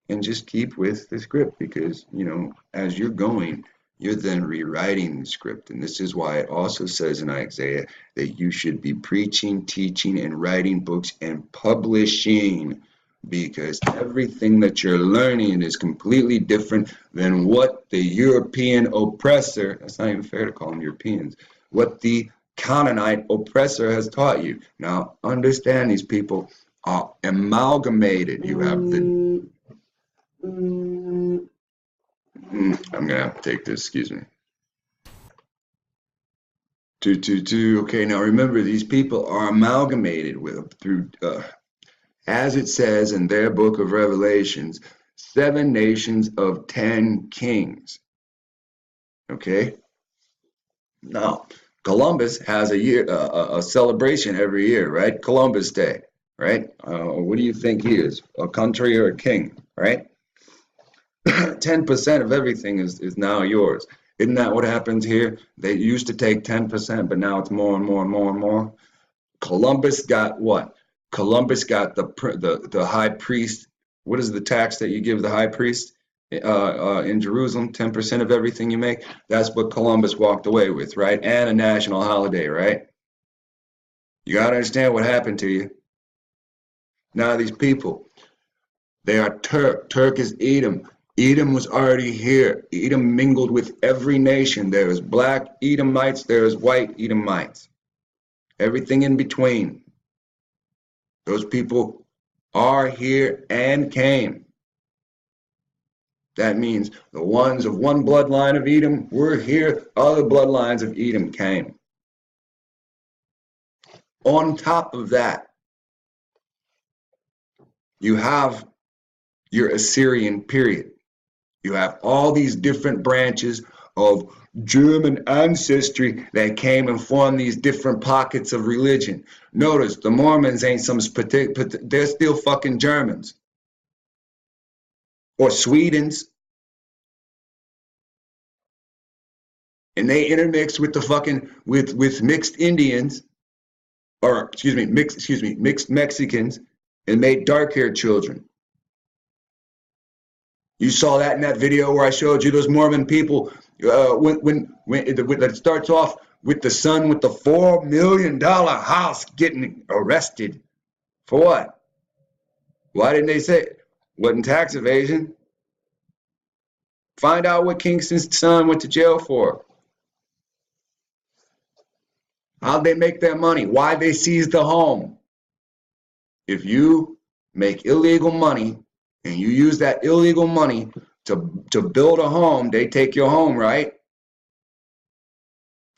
And just keep with the script because, you know, as you're going, you're then rewriting the script. And this is why it also says in Isaiah that you should be preaching, teaching, and writing books and publishing, because everything that you're learning is completely different than what the European oppressor, that's not even fair to call them Europeans, what the Canaanite oppressor has taught you. Now, understand these people are amalgamated. You have the... I'm going to have to take this, excuse me. 222. Okay, now remember, these people are amalgamated with through, as it says in their book of Revelations, 7 nations of 10 kings. Okay? Now, Columbus has a celebration every year, right? Columbus Day, right? What do you think he is? A country or a king, right? 10% of everything is now yours. Isn't that what happens here? They used to take 10%, but now it's more and more and more and more. Columbus got what? Columbus got the high priest. What is the tax that you give the high priest in Jerusalem? 10% of everything you make. That's what Columbus walked away with, right? And a national holiday, right? You got to understand what happened to you. Now these people, they are Turk. Turk is Edom. Edom was already here. Edom mingled with every nation. There is black Edomites, there is white Edomites. Everything in between. Those people are here and came. That means the ones of one bloodline of Edom were here, other bloodlines of Edom came. On top of that, you have your Assyrian period. You have all these different branches of German ancestry that came and formed these different pockets of religion. Notice the Mormons ain't some, they're still fucking Germans. Or Swedens. And they intermix with the fucking, with mixed Indians, or mixed Mexicans, and made dark-haired children. You saw that in that video where I showed you those Mormon people when it starts off with the son with the $4 million house getting arrested. For what? Why didn't they say it? Wasn't tax evasion? Find out what Kingston's son went to jail for. How'd they make their money? Why they seized the home? If you make illegal money and you use that illegal money to build a home, they take your home, right?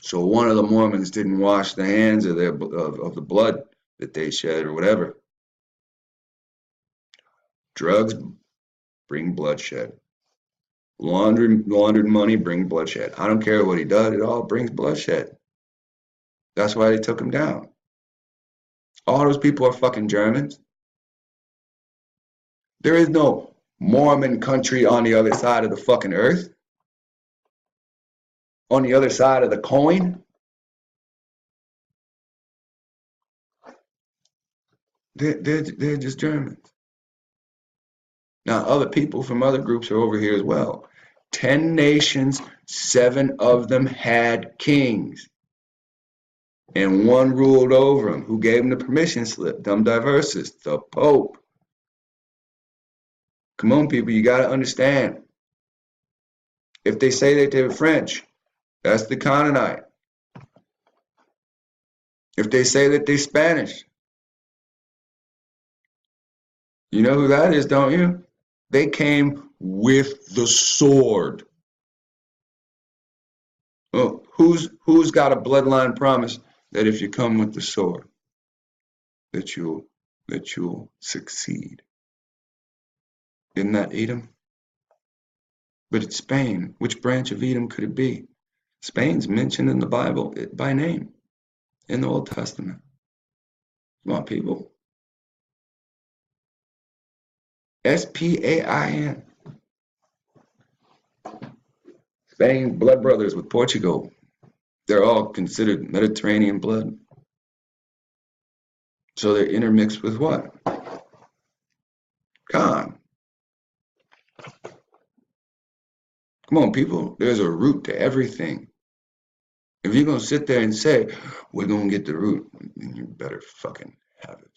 So one of the Mormons didn't wash the hands of the blood that they shed or whatever. Drugs bring bloodshed. Laundered money bring bloodshed. I don't care what he does, it all brings bloodshed. That's why they took him down. All those people are fucking Germans. There is no Mormon country on the other side of the fucking earth. On the other side of the coin. They're just Germans. Now, other people from other groups are over here as well. 10 nations, 7 of them had kings. And one ruled over them. Who gave them the permission slip? Them diverses, the Pope. Come on, people, you got to understand. If they say that they're French, that's the Canaanite. If they say that they're Spanish, you know who that is, don't you? They came with the sword. Well, who's got a bloodline promise that if you come with the sword, that you'll succeed? Isn't that Edom? But it's Spain. Which branch of Edom could it be? Spain's mentioned in the Bible by name in the Old Testament. Come on, people. Spain. Spain, blood brothers with Portugal. They're all considered Mediterranean blood. So they're intermixed with what? Khan. Come on, people. There's a root to everything. If you're going to sit there and say, we're going to get the root, then you better fucking have it.